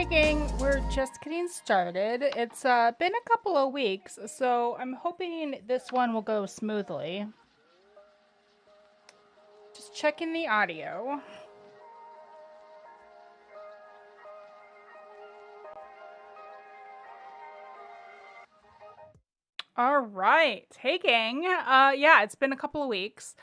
Hey gang, we're just getting started. It's been a couple of weeks, so I'm hoping this one will go smoothly. Just checking the audio. All right. Hey gang. Yeah, it's been a couple of weeks.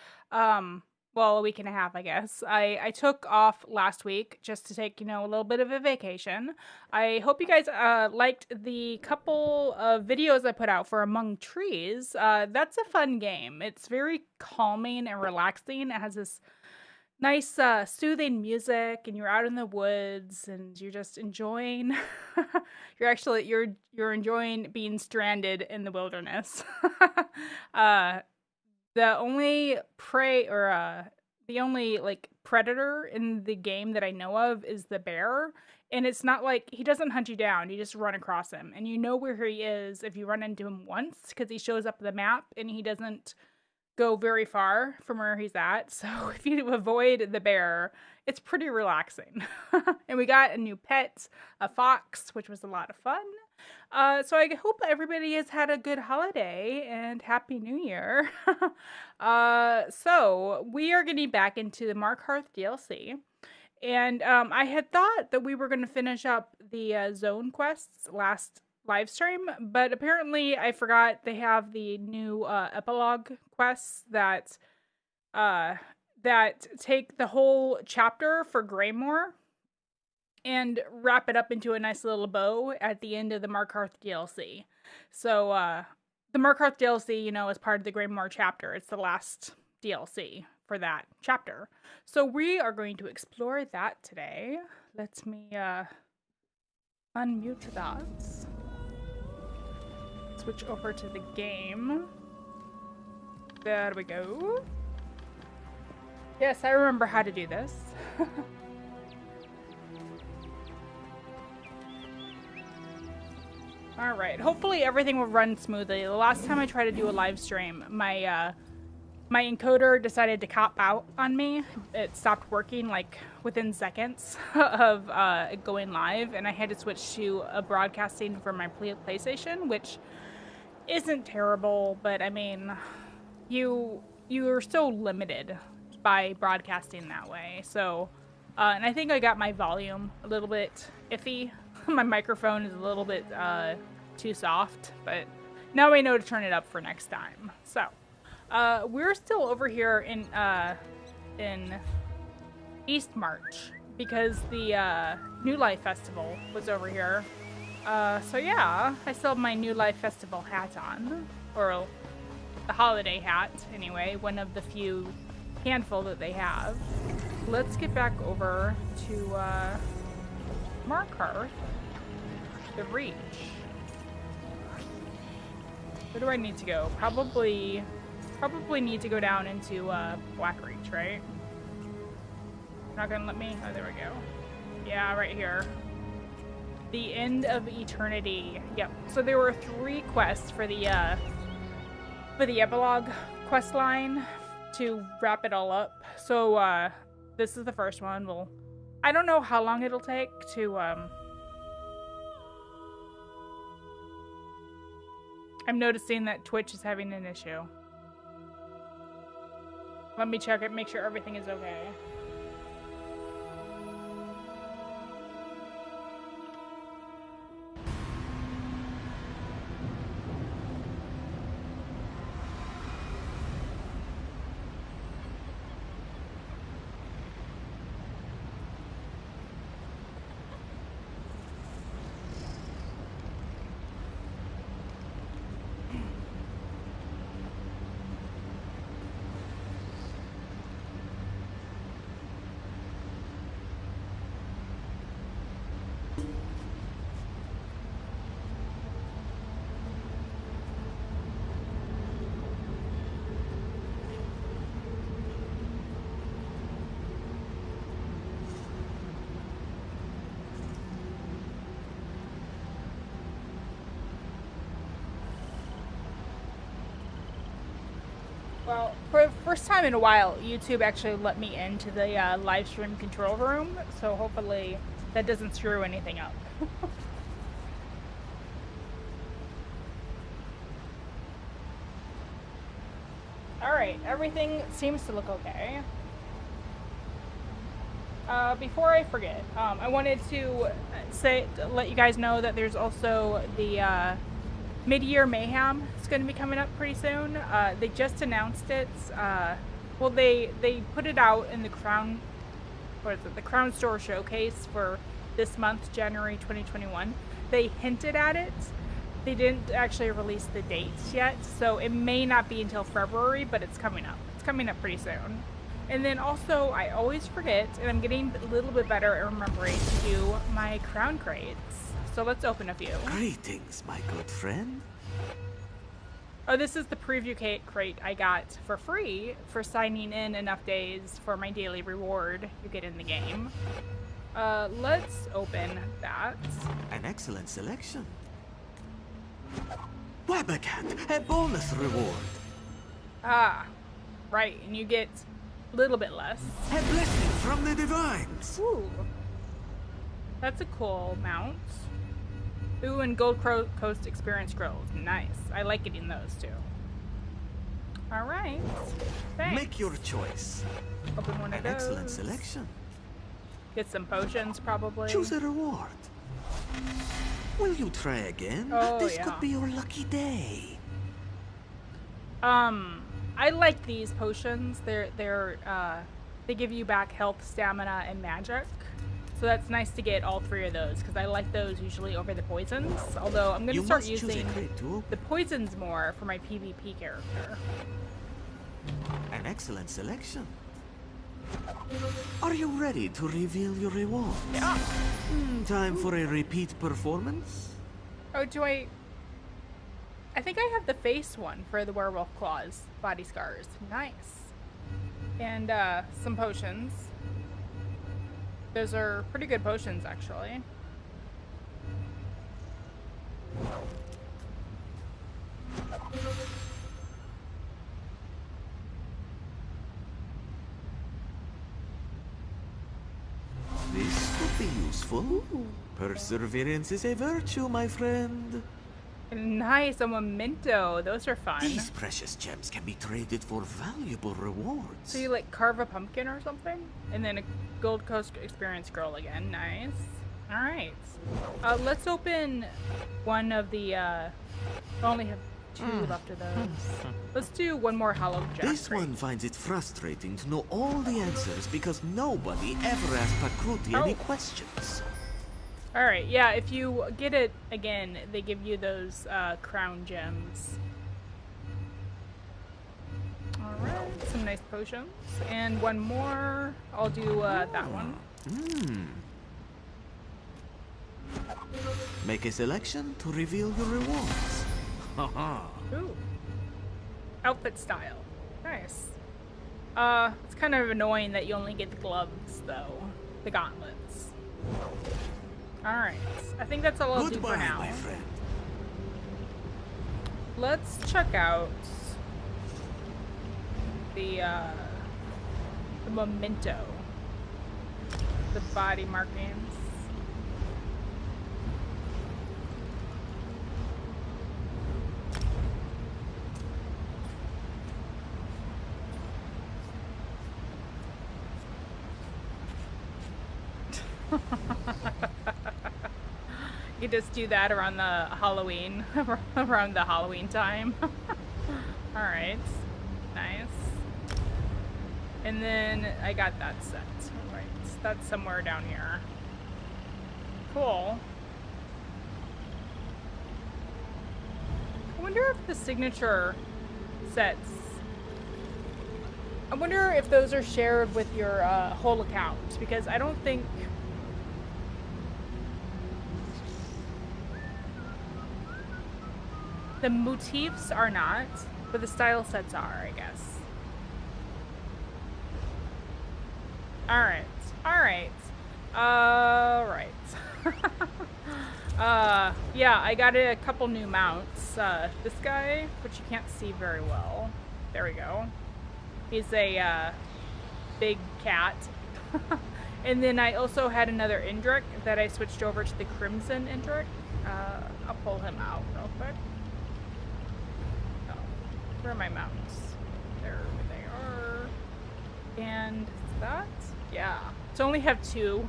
Well, a week and a half, I guess. I took off last week just to take, a little bit of a vacation. I hope you guys liked the couple of videos I put out for Among Trees. That's a fun game. It's very calming and relaxing. It has this nice soothing music, and you're out in the woods and you're just enjoying you're enjoying being stranded in the wilderness. uh the only prey or the only like predator in the game that I know of is the bear, and it's not like he doesn't hunt you down, you just run across him and you know where he is if you run into him once because he shows up on the map and he doesn't go very far from where he's at. So if you avoid the bear, it's pretty relaxing. And we got a new pet, a fox, which was a lot of fun. So I hope everybody has had a good holiday and Happy New Year. So we are getting back into the Markarth DLC. And I had thought that we were going to finish up the zone quests last live stream, but apparently I forgot they have the new epilogue quests that take the whole chapter for Greymoor and wrap it up into a nice little bow at the end of the Markarth DLC. So the Markarth DLC, is part of the Greymoor chapter. It's the last DLC for that chapter. So we are going to explore that today. Let me unmute that. Switch over to the game. There we go. Yes, I remember how to do this. All right, hopefully everything will run smoothly. The last time I tried to do a live stream, my encoder decided to cop out on me. It stopped working like within seconds of going live, and I had to switch to a broadcasting for my PlayStation, which isn't terrible, but I mean, you're so limited by broadcasting that way. So, and I think I got my volume a little bit iffy. My microphone is a little bit too soft, but now I know to turn it up for next time. So, we're still over here in East March because the New Life Festival was over here. So yeah, I still have my New Life Festival hat on, or the holiday hat anyway, one of the few handful that they have. Let's get back over to Markarth, the Reach. Where do I need to go? Probably need to go down into Blackreach, right? Not gonna let me? Oh, there we go. Yeah, right here. The End of Eternity. Yep. So there were 3 quests for the epilogue quest line to wrap it all up. So this is the first one. I don't know how long it'll take to I'm noticing that Twitch is having an issue. Let me check it, make sure everything is okay. Well, for the first time in a while, YouTube actually let me into the live stream control room, so hopefully that doesn't screw anything up. Alright, everything seems to look okay. Before I forget, I wanted to let you guys know that there's also the Mid-Year Mayhem. It's going to be coming up pretty soon. They just announced it. Well, they put it out in the Crown, what is it, the Crown Store Showcase for this month, January 2021. They hinted at it. They didn't actually release the dates yet, so it may not be until February, but it's coming up. It's coming up pretty soon. And then also, I always forget, and I'm getting a little bit better at remembering to do my crown crates. So let's open a few. Greetings, my good friend. Oh, this is the preview crate I got for free for signing in enough days for my daily reward you get in the game. Let's open that. An excellent selection. Wabacat, a bonus reward. Ah, right, and you get a little bit less. A blessing from the divines. Ooh, that's a cool mount. Ooh, and Gold Coast Experience Scrolls. Nice. I like getting those too. Alright. Thanks. Make your choice. Open one of An those. excellent selection. Get some potions, probably. Choose a reward. Will you try again? Oh, this yeah. could be your lucky day. I like these potions. They give you back health, stamina, and magic. So that's nice to get all three of those, because I like those usually over the poisons. Although I'm going to start using the poisons more for my PvP character. An excellent selection. Are you ready to reveal your reward? Yeah. Time for a repeat performance? Oh, do I think I have the face one for the werewolf claws, body scars. Nice. And some potions. Those are pretty good potions, actually. This could be useful. Ooh. Perseverance is a virtue, my friend. Nice, a memento. Those are fun. These precious gems can be traded for valuable rewards. So you like carve a pumpkin or something? And then a Gold Coast Experience Scroll again. Nice. Alright. Let's open one of the, I only have 2 left of those. Let's do one more hollow jack. This one finds it frustrating to know all the answers because nobody ever asked Pakruti any questions. Alright, yeah, if you get it again, they give you those crown gems. Alright, some nice potions. And one more. I'll do that one. Make a selection to reveal your rewards. Ooh. Outfit style. Nice. It's kind of annoying that you only get the gloves, though. The gauntlets. Alright. I think that's all I'll do for now. My friend. Let's check out the memento. The body markings. You just do that around the Halloween, around the Halloween time. Alright, nice. And then I got that set. Alright, that's somewhere down here. Cool. I wonder if the signature sets, I wonder if those are shared with your whole account, because I don't think the motifs are not, but the style sets are, I guess. Alright. Alright. Alright. Yeah, I got a couple new mounts. This guy, which you can't see very well. There we go. He's a big cat. And then I also had another Indrik that I switched over to the Crimson Indrik. I'll pull him out real quick. Oh, where are my mounts? There they are. And that? Yeah. So I only have 2.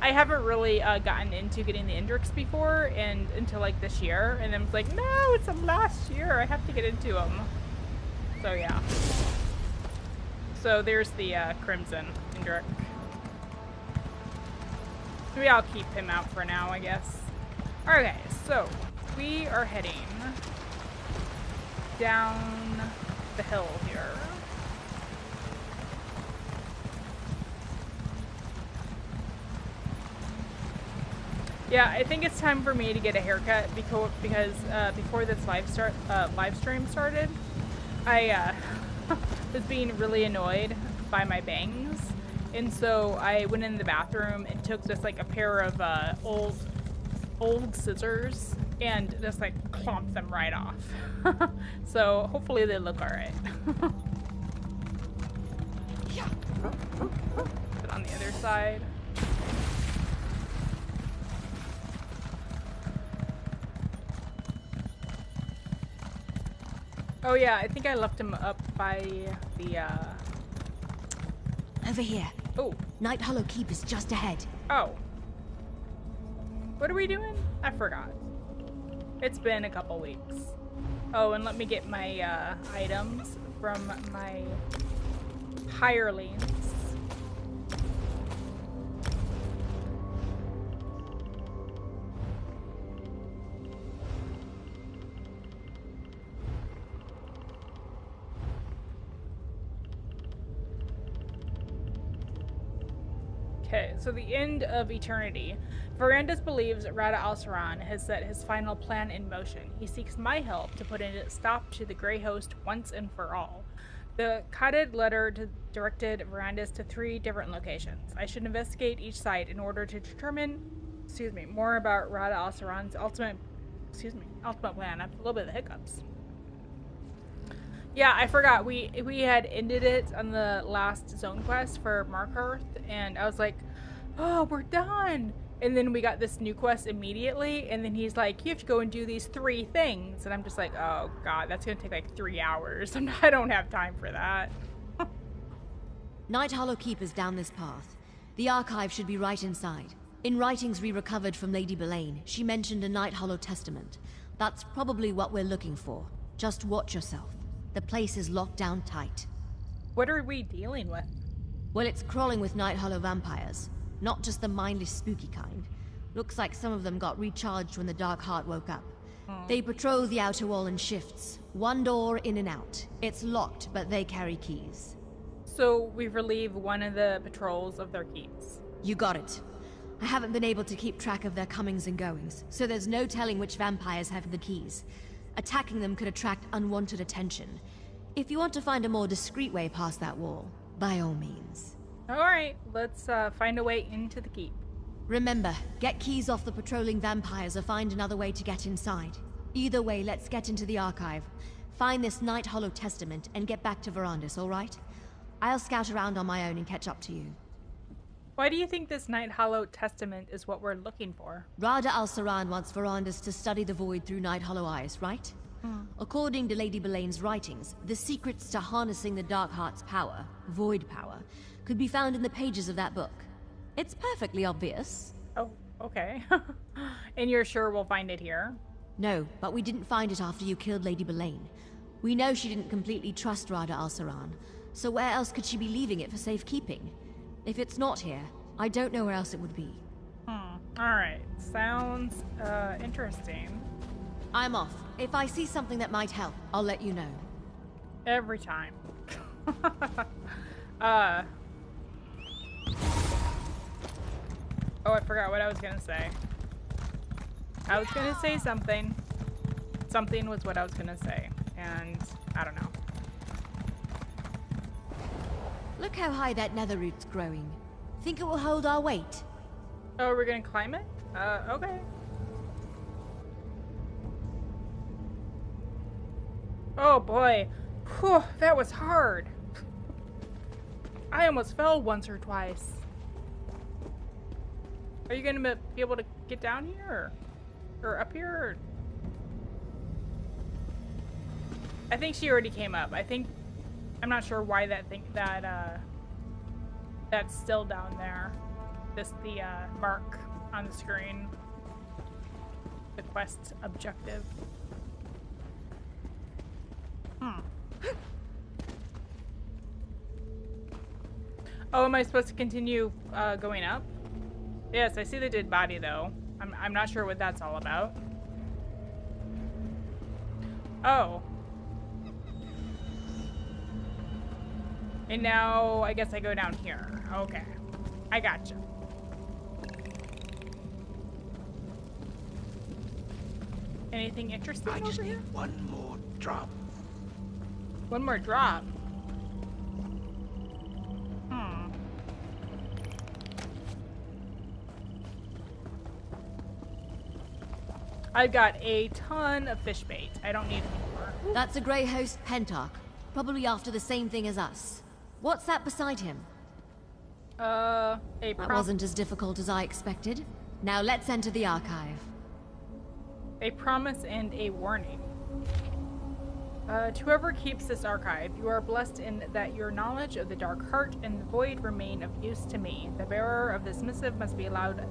I haven't really gotten into getting the Indriks before and until like this year. And then it's like, no, it's the last year. I have to get into them. So yeah. So there's the Crimson Indrik. Maybe I'll keep him out for now, I guess. Okay, so we are heading down the hill here. Yeah, I think it's time for me to get a haircut because before this live stream started, I was being really annoyed by my bangs. And so I went in the bathroom and took just like a pair of old scissors and just like clomped them right off. So hopefully they look all right. Put on the other side. Oh yeah, I think I left him up by the Over here. Oh. Night Hollow Keep is just ahead. Oh. What are we doing? I forgot. It's been a couple weeks. Oh, and let me get my items from my hirelings. Okay, so the end of eternity. Verandis believes Rada Al-Saran has set his final plan in motion. He seeks my help to put a stop to the Grey Host once and for all. The coded letter directed Verandis to 3 different locations. I should investigate each site in order to determine, more about Rada Al-Saran's ultimate plan. I have a little bit of hiccups. Yeah, I forgot. We had ended it on the last zone quest for Markarth, and I was like, oh, we're done. And then we got this new quest immediately, and then he's like, you have to go and do these 3 things. And I'm just like, oh god, that's gonna take like 3 hours. I don't have time for that. Night Hollow Keep is down this path. The archive should be right inside. In writings we recovered from Lady Belaine, she mentioned a Night Hollow testament. That's probably what we're looking for. Just watch yourself. The place is locked down tight. What are we dealing with? Well, it's crawling with Night Hollow vampires. Not just the mindless, spooky kind. Looks like some of them got recharged when the Dark Heart woke up. They patrol the outer wall in shifts. 1 door in and out. It's locked, but they carry keys. So we relieve one of the patrols of their keys. You got it. I haven't been able to keep track of their comings and goings, so there's no telling which vampires have the keys. Attacking them could attract unwanted attention. If you want to find a more discreet way past that wall, by all means. Alright, let's find a way into the keep. Remember, get keys off the patrolling vampires or find another way to get inside. Either way, let's get into the archive. Find this Night Hollow testament and get back to Verandis, alright? I'll scout around on my own and catch up to you. Why do you think this Night Hollow testament is what we're looking for? Rada Al-Saran wants Verandis to study the void through Night Hollow eyes, right? According to Lady Belaine's writings, the secrets to harnessing the Dark Heart's power, void power, could be found in the pages of that book. It's perfectly obvious. Oh, okay. And you're sure we'll find it here? No, but we didn't find it after you killed Lady Belaine. We know she didn't completely trust Rada Al-Saran, so where else could she be leaving it for safekeeping? If it's not here, I don't know where else it would be. Alright, sounds interesting. I'm off. If I see something that might help, I'll let you know. Every time. Oh, I forgot what I was gonna say. I was gonna say something. Something was what I was gonna say, and I don't know. Look how high that nether root's growing. Think it will hold our weight? Oh, we're gonna climb it? Okay. Oh boy. Whew, that was hard. I almost fell once or twice. Are you gonna be able to get down here? Or up here? Or... I think she already came up. I'm not sure why that's still down there. The mark on the screen. The quest objective. Oh, am I supposed to continue going up? Yes, I see the dead body though. I'm not sure what that's all about. Oh. And now I guess I go down here. Okay. I gotcha. Anything interesting I just over need here? one more drop. One more drop. I've got a ton of fish bait. I don't need more. That's a Grey Host Pentarch. Probably after the same thing as us. What's that beside him? That wasn't as difficult as I expected. Now let's enter the archive. A promise and a warning. To whoever keeps this archive, you are blessed in that your knowledge of the Dark Heart and the Void remain of use to me. The bearer of this missive must be allowed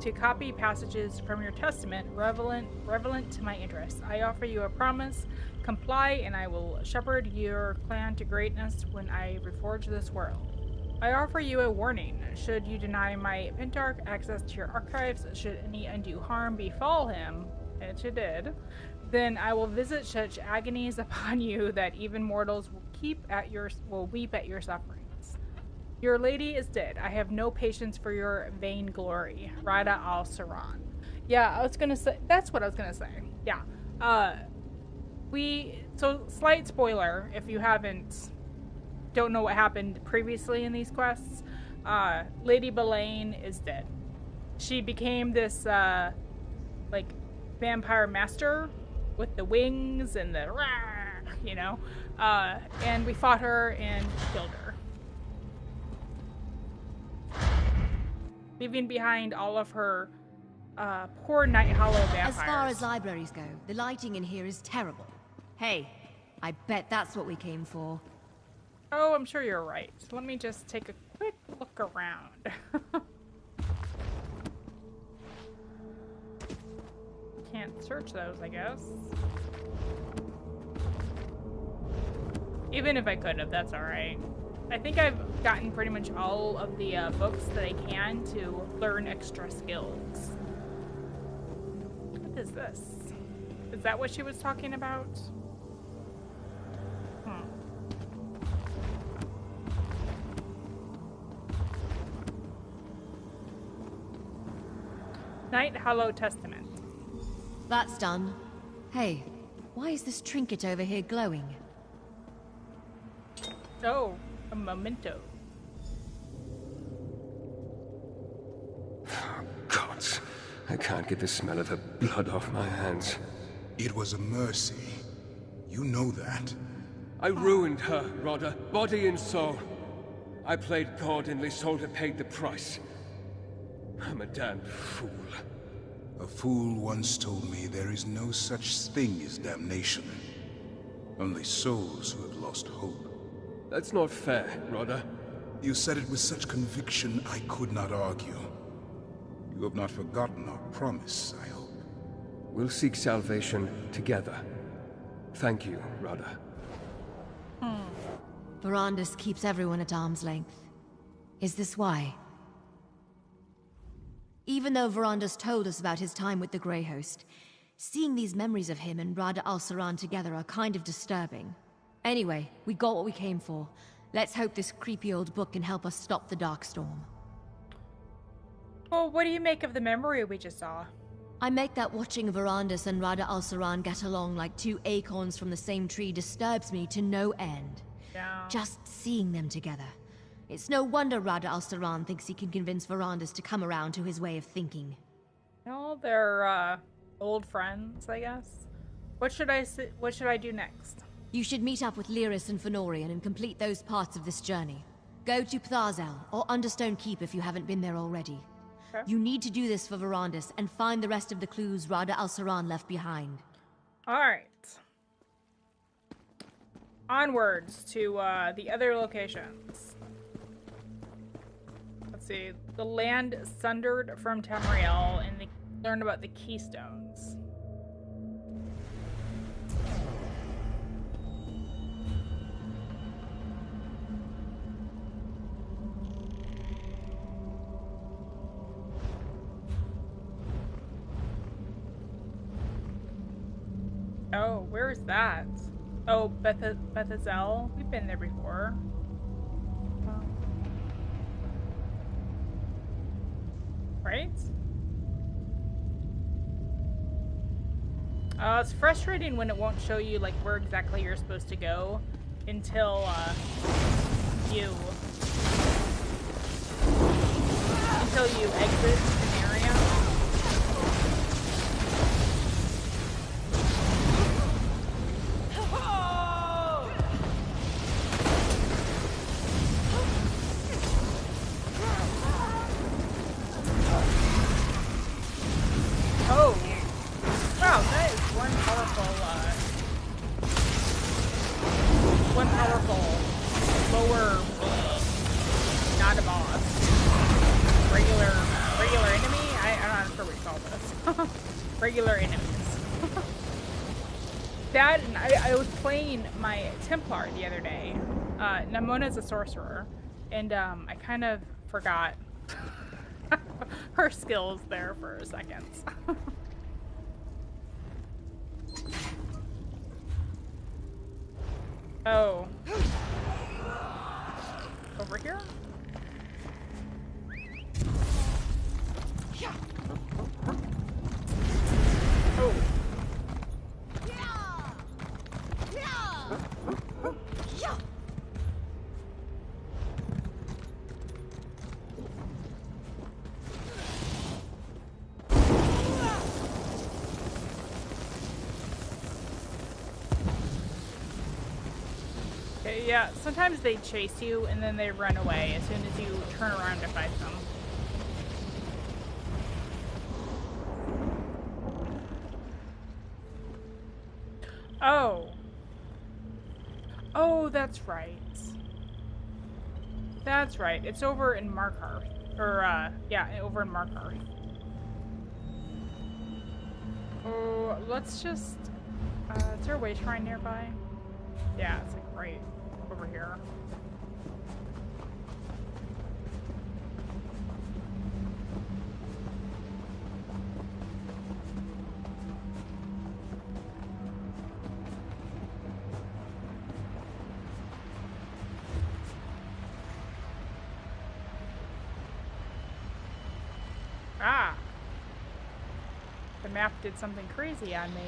to copy passages from your testament relevant to my interests. I offer you a promise. Comply, and I will shepherd your clan to greatness when I reforge this world. I offer you a warning. Should you deny my Pentarch access to your archives, should any undue harm befall him, which it did, then I will visit such agonies upon you that even mortals will weep at your sufferings. Your lady is dead. I have no patience for your vain glory. Rada al-Saran. Yeah, I was gonna say, that's what I was gonna say. Yeah. So slight spoiler, if you don't know what happened previously in these quests, Lady Belaine is dead. She became this, like, vampire master with the wings and the you know, and we fought her and killed her, leaving behind all of her poor Night Hollow vampires. As far as libraries go, the lighting in here is terrible. Hey, I bet that's what we came for. Oh, I'm sure you're right. Let me just take a quick look around. Can't search those, I guess. Even if I could have, that's alright. I think I've gotten pretty much all of the books that I can to learn extra skills. What is this? Is that what she was talking about? Night Hollow Testament. That's done. Hey, why is this trinket over here glowing? Oh, a memento. Oh, gods. I can't get the smell of her blood off my hands. It was a mercy. You know that. I ruined her, Rodder, body and soul. I played God and Lysolda paid the price. I'm a damned fool. A fool once told me there is no such thing as damnation. Only souls who have lost hope. That's not fair, Rodder. You said it with such conviction I could not argue. You have not forgotten our promise, I hope. We'll seek salvation together. Thank you, Rodder. Verandis keeps everyone at arm's length. Is this why? Even though Verandis told us about his time with the Grey Host, seeing these memories of him and Rada al-Saran together are kind of disturbing. Anyway, we got what we came for. Let's hope this creepy old book can help us stop the Darkstorm. Well, what do you make of the memory we just saw? I make that watching Verandis and Rada al-Saran get along like two acorns from the same tree disturbs me to no end. Yeah. Just seeing them together. It's no wonder Rada al-Saran thinks he can convince Verandis to come around to his way of thinking. Well, they're old friends, I guess. What should I do next? You should meet up with Lyris and Fenorian and complete those parts of this journey. Go to Ptharzel, or Understone Keep if you haven't been there already. Okay. You need to do this for Verandis and find the rest of the clues Rada Al-Saran left behind. All right. Onwards to the other locations. Let's see. The land sundered from Tamriel, and they learn about the keystones. Oh, where is that? Oh, Bethazel. We've been there before. Right? It's frustrating when it won't show you like where exactly you're supposed to go until you exit an area. Oh, wow, that is one powerful lower, not a boss, regular enemy. I'm not sure what you call this. Regular enemies. That, and I was playing my Templar the other day. Namona's a sorcerer, and I kind of forgot her skills there for a second. Oh. Over here? Oh. Okay, yeah, sometimes they chase you and then they run away as soon as you turn around to fight them. Oh. Oh, that's right. That's right. It's over in Markarth. Or, yeah, over in Markarth. Oh, let's just... is there a way shrine nearby? Yeah, it's like right over here. Ah! The map did something crazy on me.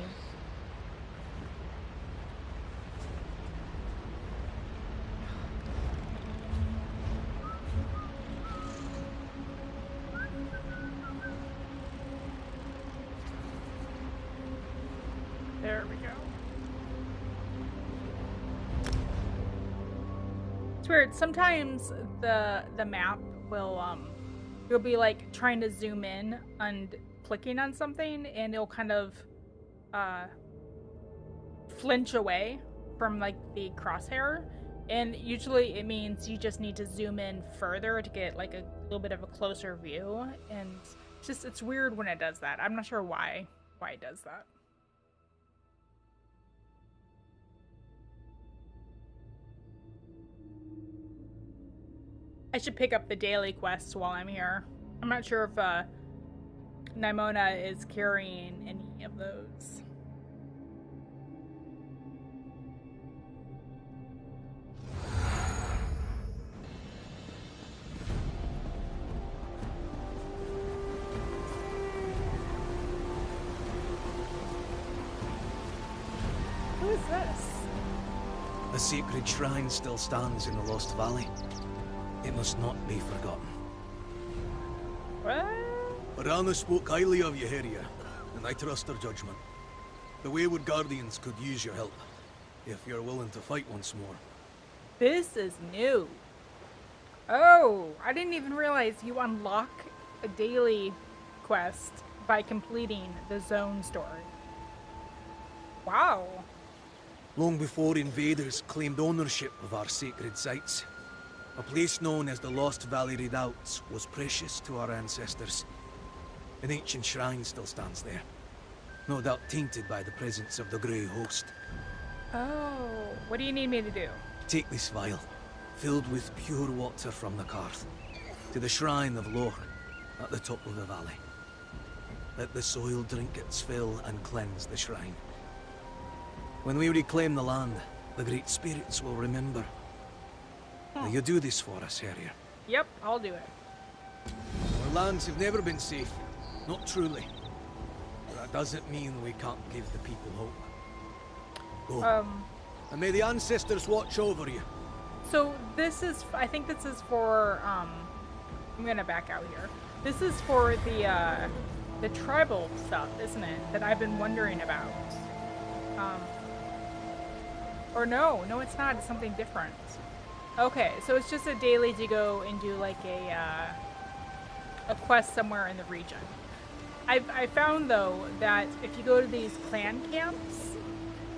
There we go. It's weird. Sometimes the map will you'll be like trying to zoom in and clicking on something, and it'll kind of flinch away from like the crosshair, and usually it means you just need to zoom in further to get like a little bit of a closer view, and it's weird when it does that. I'm not sure why it does that. I should pick up the daily quests while I'm here. I'm not sure if Nimona is carrying any of those. Who is this? A sacred shrine still stands in the Lost Valley. It must not be forgotten. What? Arana spoke highly of you, Heria, and I trust her judgment. The Wayward Guardians could use your help, if you're willing to fight once more. This is new. Oh, I didn't even realize you unlock a daily quest by completing the zone story. Wow. Long before invaders claimed ownership of our sacred sites, a place known as the Lost Valley Redoubts was precious to our ancestors. An ancient shrine still stands there, no doubt tainted by the presence of the Grey Host. Oh, what do you need me to do? Take this vial, filled with pure water from the Markarth, to the shrine of Lore at the top of the valley. Let the soil drink its fill and cleanse the shrine. When we reclaim the land, the Great Spirits will remember. Will you do this for us, Harrier? Yep, I'll do it. Our lands have never been safe. Not truly. But that doesn't mean we can't give the people hope. Go. And may the ancestors watch over you. So this is, I think this is for, I'm gonna back out here. This is for the tribal stuff, isn't it? That I've been wondering about. Or no, it's not, it's something different. Okay, so it's just a daily to go and do like a quest somewhere in the region. I found though that if you go to these clan camps,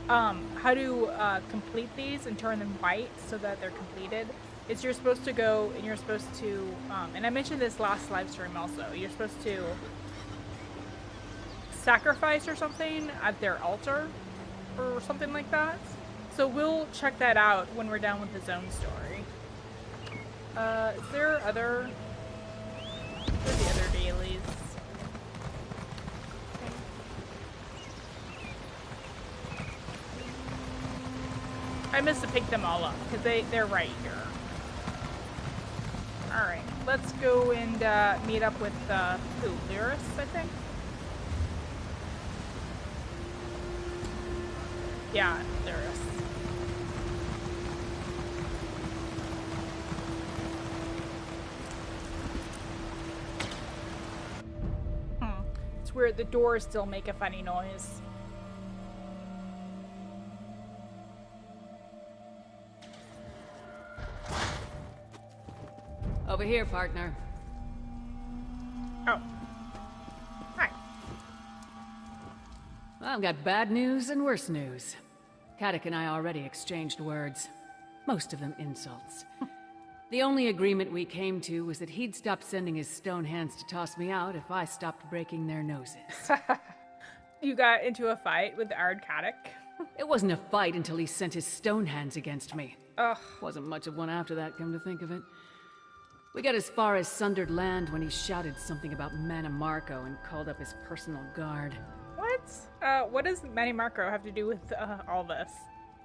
how to complete these and turn them white so that they're completed is you're supposed to go and you're supposed to, and I mentioned this last live stream also, you're supposed to sacrifice or something at their altar or something like that. So we'll check that out when we're done with the zone story. Is there other... What are the other dailies? Okay. I must have picked them all up, because they're right here. Alright, let's go and meet up with, who? Lyris, I think? Yeah, Lyris. It's weird, the doors still make a funny noise. Over here, partner. Oh. Hi. Well, I've got bad news and worse news. Kadek and I already exchanged words. Most of them insults. The only agreement we came to was that he'd stop sending his stone hands to toss me out if I stopped breaking their noses. You got into a fight with Ard Kadek? It wasn't a fight until he sent his stone hands against me. Ugh. Wasn't much of one after that, come to think of it. We got as far as Sundered Land when he shouted something about Markarth and called up his personal guard. What? What does Markarth have to do with all this?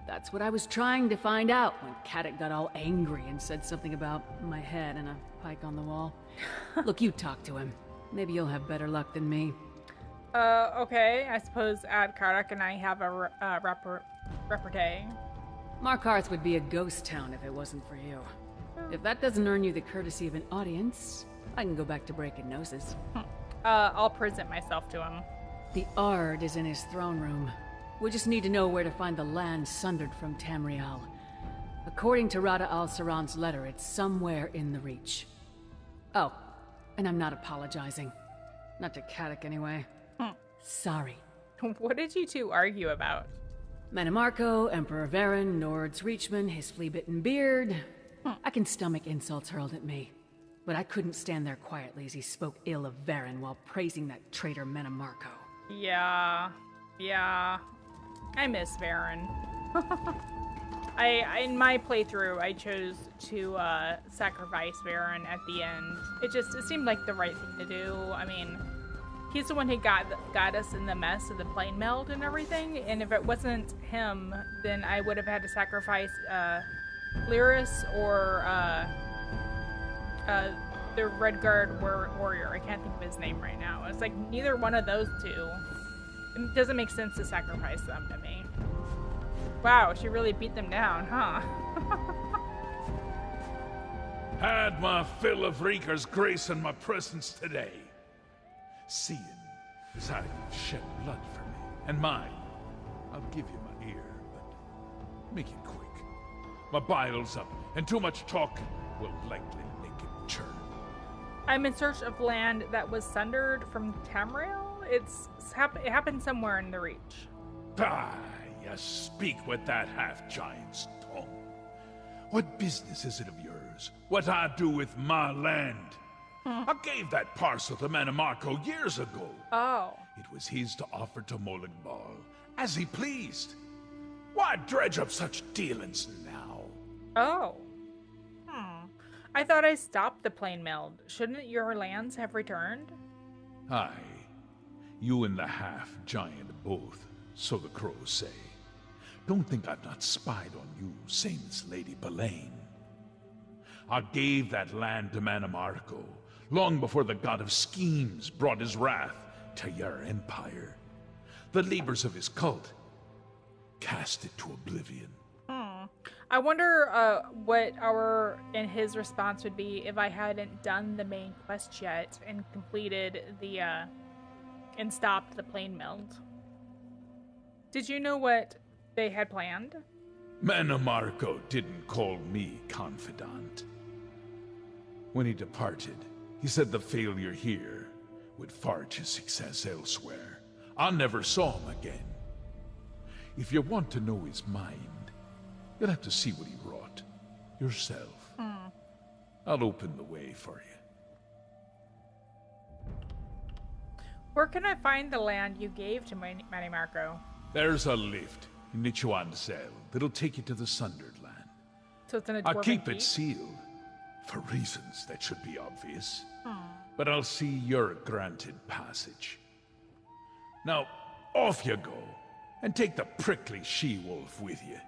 That's what I was trying to find out when Kadek got all angry and said something about my head and a pike on the wall. Look, you talk to him. Maybe you'll have better luck than me. Okay. I suppose Ard Kadek and I have a repartee. Markarth would be a ghost town if it wasn't for you. If that doesn't earn you the courtesy of an audience, I can go back to breaking noses. I'll present myself to him. The Ard is in his throne room. We just need to know where to find the land sundered from Tamriel. According to Rada al-Saran's letter, it's somewhere in the Reach. Oh, and I'm not apologizing. Not to Kadek, anyway. Sorry. What did you two argue about? Markarth, Emperor Varen, Nord's Reachman, his flea-bitten beard. I can stomach insults hurled at me, but I couldn't stand there quietly as he spoke ill of Varen while praising that traitor Markarth. Yeah. I miss Varen. In my playthrough, I chose to sacrifice Varen at the end. It seemed like the right thing to do. I mean, he's the one who got us in the mess of the plane meld and everything, and if it wasn't him, then I would have had to sacrifice Lyris or the Red Guard warrior. I can't think of his name right now. It's like neither one of those two. It doesn't make sense to sacrifice them to me. Wow, she really beat them down, huh? Had my fill of Reeker's grace and my presence today. Seeing as I shed blood for me and mine, I'll give you my ear, but make it quick. My bile's up, and too much talk will likely make it churn. I'm in search of land that was sundered from Tamriel. It happened somewhere in the Reach. Ah, you speak with that half-giant's tongue. What business is it of yours? What I do with my land? I gave that parcel to Manimarco years ago. Oh. It was his to offer to Molag as he pleased. Why dredge up such dealings now? Oh. I thought I stopped the plane meld. Shouldn't your lands have returned? Aye. You and the half-giant both, so the crows say. Don't think I've not spied on you, same as Lady Belaine. I gave that land to Manimarco, long before the god of schemes brought his wrath to your empire. The labors of his cult cast it to oblivion. I wonder what his response would be if I hadn't done the main quest yet and completed the and stopped the plane meld. Did you know what they had planned? Manimarco didn't call me confidant. When he departed, he said the failure here would forge his success elsewhere. I never saw him again. If you want to know his mind, you'll have to see what he wrought yourself. I'll open the way for you. Where can I find the land you gave to Manimarco? There's a lift in Nichuan that'll take you to the Sundered Land. So it's in a I dwarven keep keep? it sealed, for reasons that should be obvious. But I'll see you're granted passage. Now, off you go, and take the prickly she-wolf with you.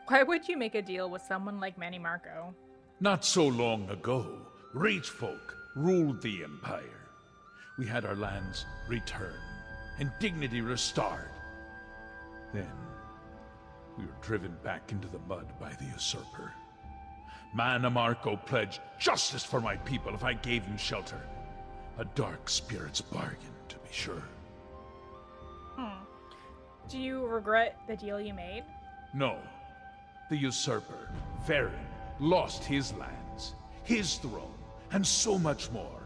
Why would you make a deal with someone like Manimarco? Not so long ago, Reach folk ruled the Empire. We had our lands returned, and dignity restored. Then, we were driven back into the mud by the usurper. Manimarco pledged justice for my people if I gave them shelter. A dark spirit's bargain, to be sure. Do you regret the deal you made? No. The usurper, Varen, lost his lands, his throne, and so much more.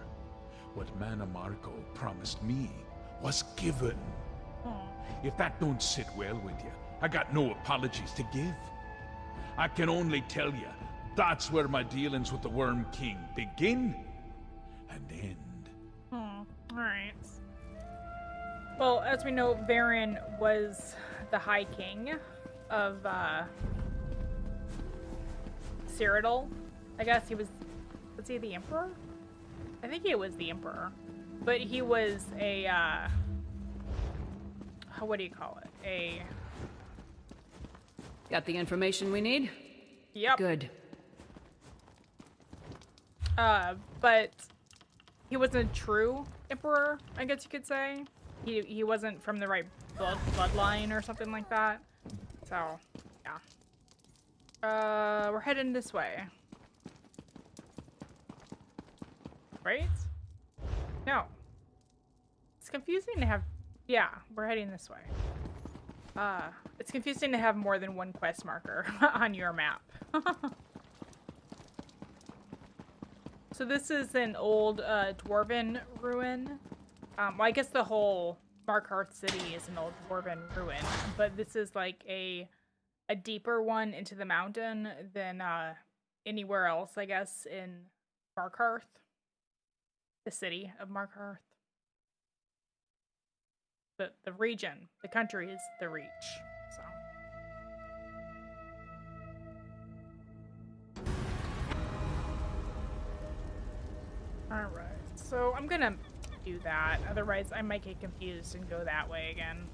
What Manimarco promised me was given. If that don't sit well with you, I got no apologies to give. I can only tell you, that's where my dealings with the Worm King begin and end. Alright. Well, as we know, Varen was the High King of Cyrodiil. I guess he was he the Emperor? I think he was the Emperor. But he was a, what do you call it? Got the information we need? Yep. Good. But he wasn't a true Emperor, I guess you could say. He wasn't from the right bloodline or something like that. So, yeah. We're heading this way. Right? No. It's confusing to have... Yeah, we're heading this way. It's confusing to have more than one quest marker on your map. So this is an old dwarven ruin. Well, I guess the whole Markarth city is an old dwarven ruin, but this is like a deeper one into the mountain than anywhere else, I guess, in Markarth. The city of Markarth. The region, the country is the Reach, so. Alright, so I'm gonna do that, otherwise I might get confused and go that way again.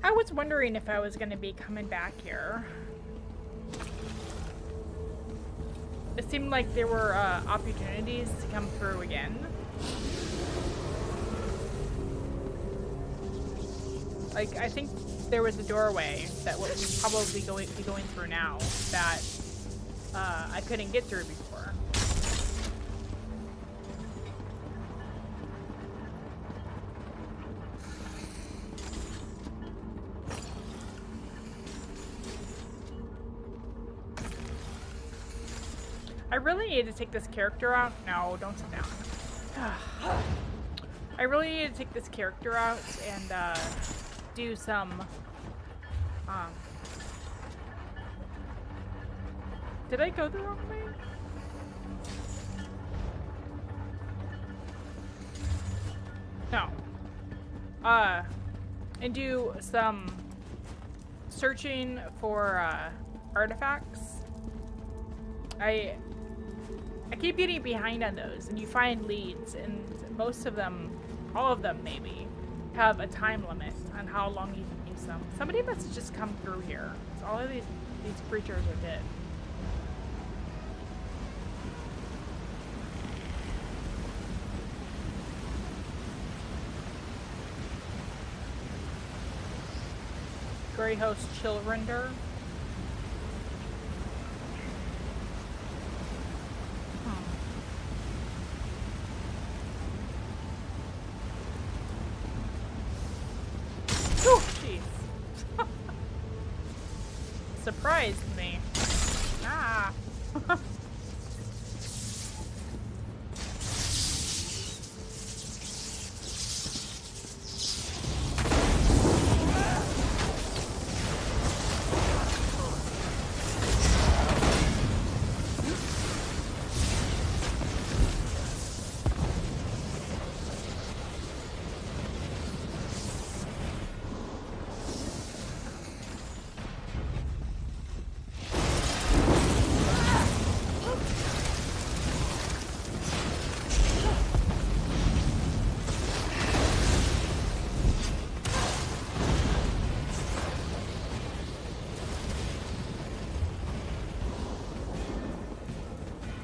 I was wondering if I was gonna be coming back here. It seemed like there were opportunities to come through again. Like, I think there was a doorway that we'll probably be going through now that I couldn't get through before. I really need to take this character out. No, don't sit down. I really need to take this character out and do some. Did I go the wrong way? No. And do some searching for artifacts. I keep getting behind on those, and you find leads, and most of them, all of them maybe, have a time limit on how long you can use them. Somebody must have just come through here. So all of these creatures are dead. Grey Host Chillrender. Surprised me. Ah.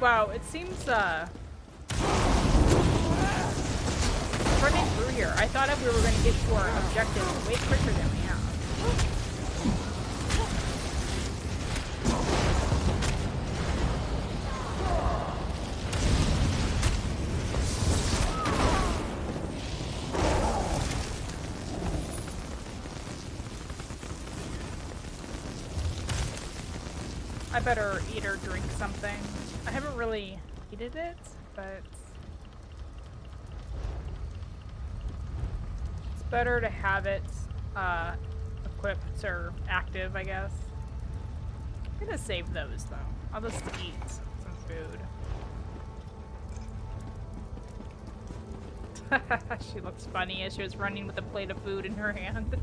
Wow, it seems, running through here. I thought we were going to get to our objective way quicker than we have. I better eat or drink something. I haven't really eaten it, but it's better to have it equipped or active, I guess. I'm gonna save those though. I'll just eat some food. She looks funny as she was running with a plate of food in her hand.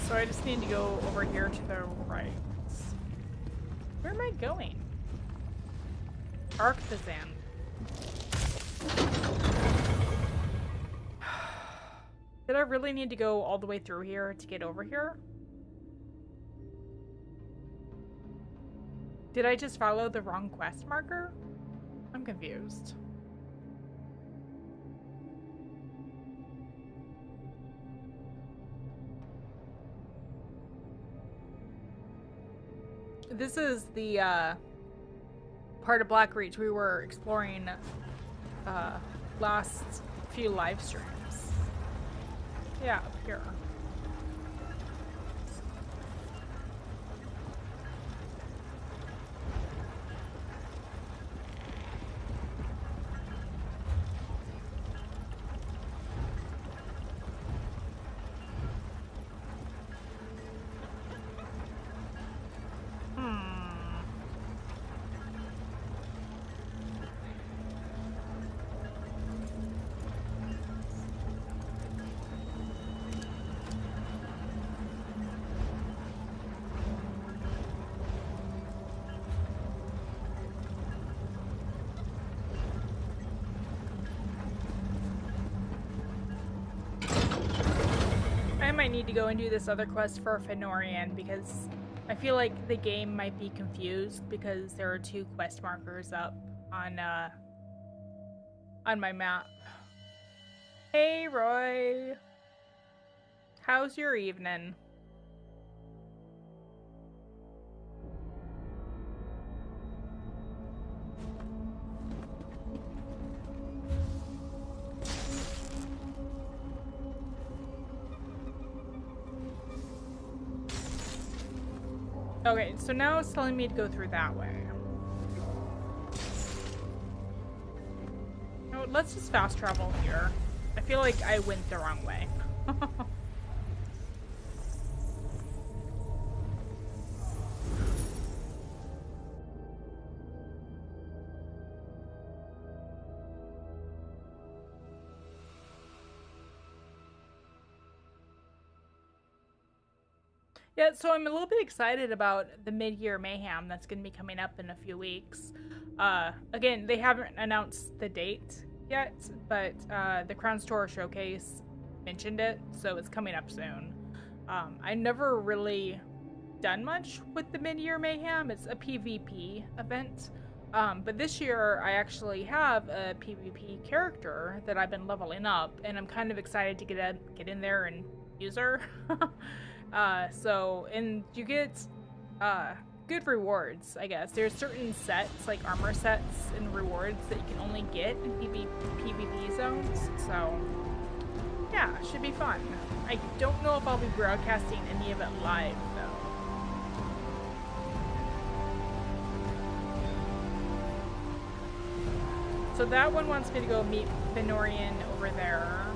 So I just need to go over here to the right. Where am I going? Arctazan. Did I really need to go all the way through here to get over here? Did I just follow the wrong quest marker? I'm confused. This is the part of Blackreach we were exploring last few live streams. Yeah, up here. I might need to go and do this other quest for Fenorian because I feel like the game might be confused because there are 2 quest markers up on my map. Hey, Roy. How's your evening? Okay, so now it's telling me to go through that way. No, let's just fast travel here. I feel like I went the wrong way. Yeah, so I'm a little bit excited about the mid-year mayhem that's going to be coming up in a few weeks. Again, they haven't announced the date yet, but the Crown Store Showcase mentioned it, so it's coming up soon. I never really done much with the mid-year mayhem. It's a PvP event, but this year I actually have a PvP character that I've been leveling up, and I'm kind of excited to get in there and use her. And you get good rewards, I guess. There's certain sets, like armor sets and rewards that you can only get in PvP zones, so yeah, should be fun. I don't know if I'll be broadcasting any of it live, though. So that one wants me to go meet Fenorian over there.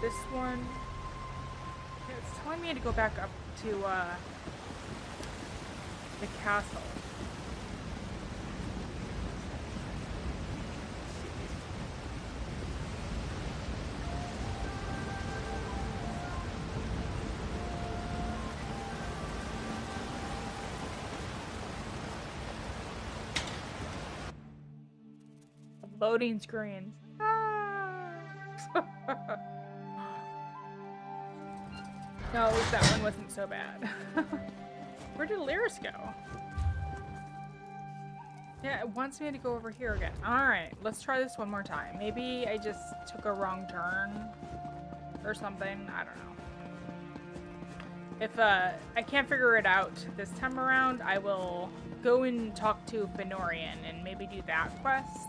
This one... It's telling me to go back up to, the castle. Loading screens. Ah. No, at least that one wasn't so bad. Where did Lyris go? Yeah, it wants me to go over here again. Alright, let's try this one more time. Maybe I just took a wrong turn or something. I don't know. If I can't figure it out this time around, I will go and talk to Fenorian and maybe do that quest.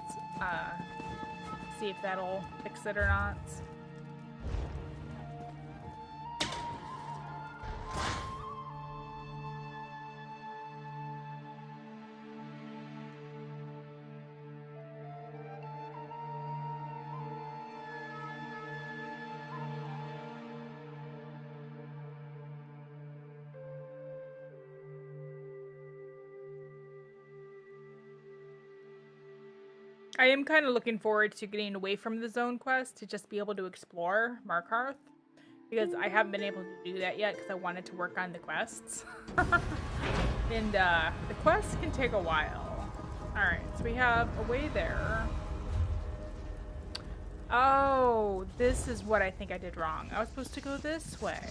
See if that'll fix it or not. I am kind of looking forward to getting away from the zone quest to just be able to explore Markarth, because I haven't been able to do that yet because I wanted to work on the quests. And the quests can take a while. Alright, so we have a way there. Oh, this is what I think I did wrong. I was supposed to go this way.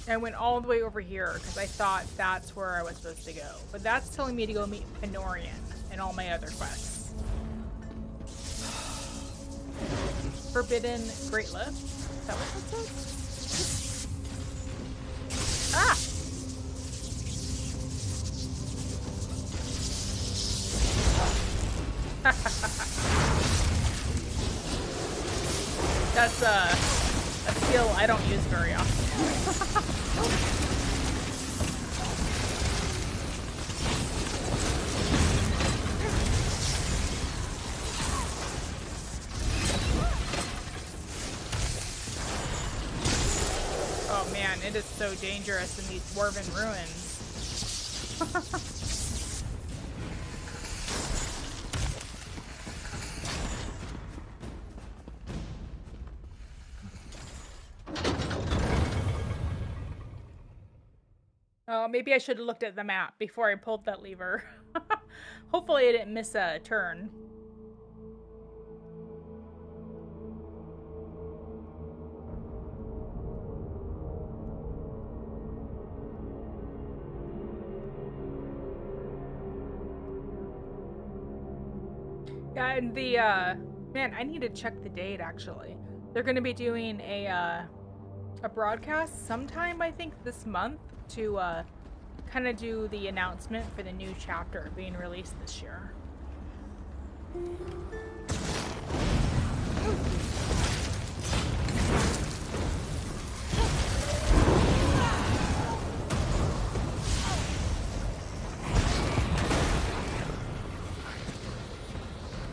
I went all the way over here because I thought that's where I was supposed to go. But that's telling me to go meet Fenorian and all my other quests. Forbidden Great Lift? Is that what that says? Ah! That's a skill I don't use very often. Oh man, it is so dangerous in these dwarven ruins. Oh, maybe I should have looked at the map before I pulled that lever. Hopefully I didn't miss a turn. And the, man, I need to check the date, actually. They're going to be doing a broadcast sometime, I think, this month to, kind of do the announcement for the new chapter being released this year.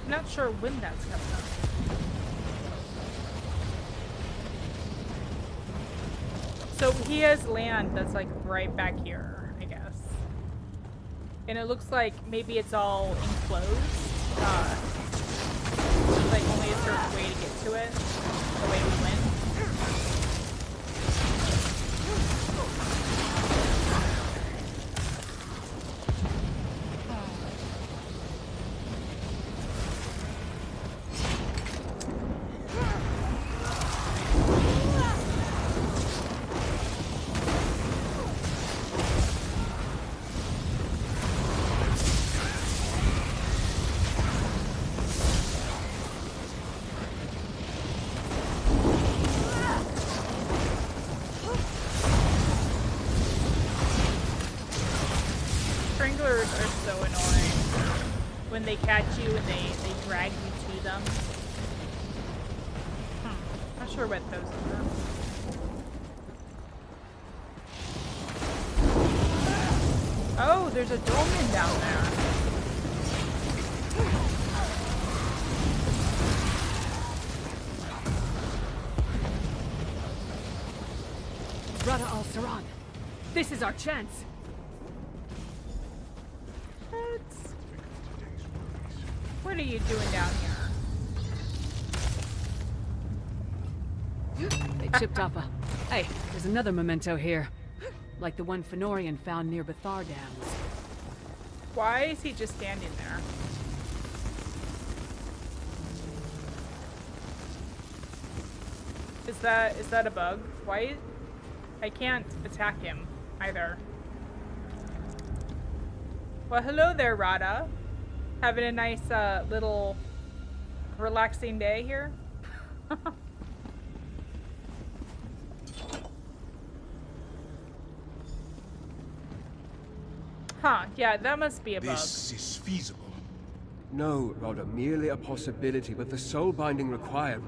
Not sure when that's coming up. So he has land that's like right back here, I guess. And it looks like maybe it's all enclosed. Like only a certain way to get to it. The way we went. When they catch you and they drag you to them. Not sure what those are. Oh, there's a dolmen down there. Rada al-Saran, this is our chance. What are you doing down here? They chipped off a... Hey, there's another memento here. Like the one Fenorian found near Bethar Dams. Why is he just standing there? Is that a bug? Why? I can't attack him either. Well, hello there, Rada. Having a nice little relaxing day here. Huh, yeah, that must be a bug. This is feasible. No, Rada, merely a possibility, but the soul binding required.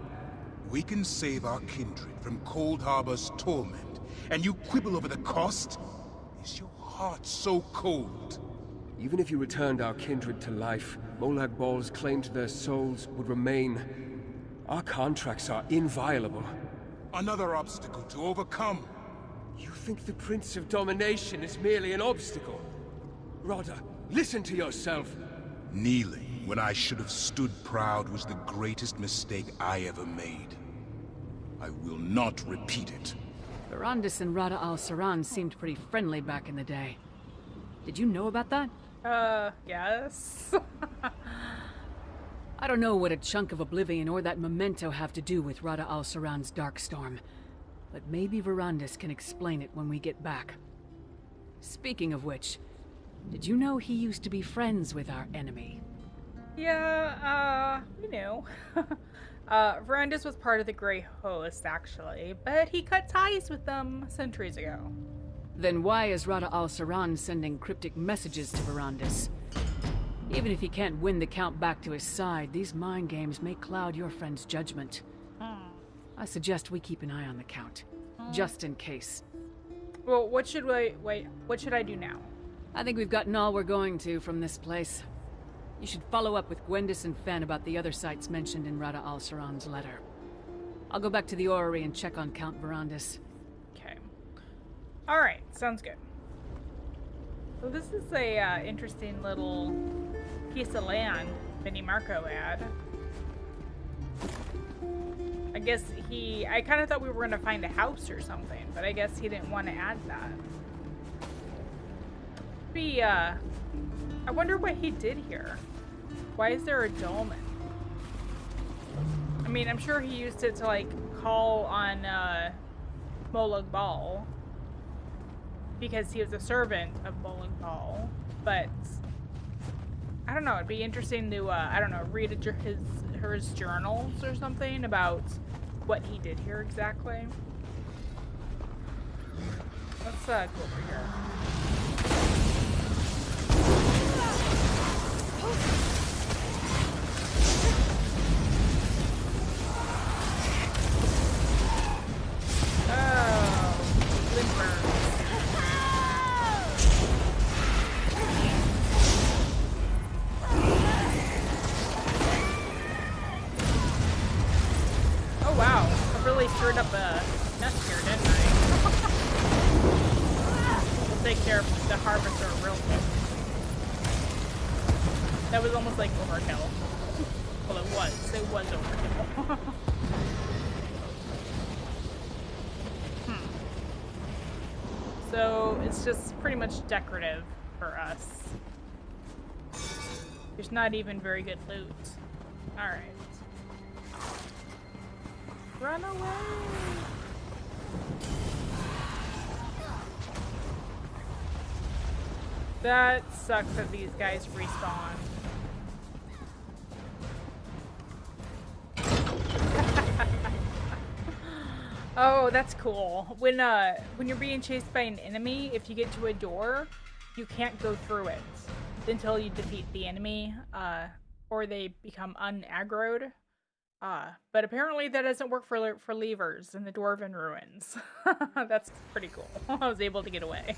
We can save our kindred from Cold Harbor's torment, and you quibble over the cost? Is your heart so cold? Even if you returned our kindred to life, Molag Bal's claim to their souls would remain. Our contracts are inviolable. Another obstacle to overcome. You think the Prince of Domination is merely an obstacle? Rada, listen to yourself. Kneeling when I should have stood proud was the greatest mistake I ever made. I will not repeat it. Verandis and Rada al-Saran seemed pretty friendly back in the day. Did you know about that? Yes. I don't know what a chunk of Oblivion or that memento have to do with Rada al-Saran's Darkstorm, but maybe Verandis can explain it when we get back. Speaking of which, did you know he used to be friends with our enemy? Yeah, we knew. Verandis was part of the Grey Host, actually, but he cut ties with them centuries ago. Then why is Rada al-Saran sending cryptic messages to Verandis? Even if he can't win the Count back to his side, these mind games may cloud your friend's judgment. I suggest we keep an eye on the Count, just in case. Well, what should I do now? I think we've gotten all we're going to from this place. You should follow up with Gwendis and Fen about the other sites mentioned in Rada al-Saran's letter. I'll go back to the orrery and check on Count Verandis. Okay. Alright, sounds good. So this is a interesting little piece of land Mini Marco had. I guess I kind of thought we were going to find a house or something, but I guess he didn't want to add that. I wonder what he did here. Why is there a dolmen? I mean, I'm sure he used it to, like, call on, Molag Bal. Because he was a servant of Molag Bal. But I don't know. It'd be interesting to, I don't know, read his journals or something about what he did here exactly. Let's go over here. Oh, limber. Oh wow, I really stirred up a nest here, didn't I? We'll take care of the harvester real quick. That was almost like overkill. Well, it was overkill. So it's just pretty much decorative for us. There's not even very good loot. Alright. Run away! That sucks that these guys respawn. Oh, that's cool. When you're being chased by an enemy, if you get to a door, you can't go through it until you defeat the enemy, or they become unaggroed. But apparently that doesn't work for levers in the Dwarven ruins. That's pretty cool. I was able to get away.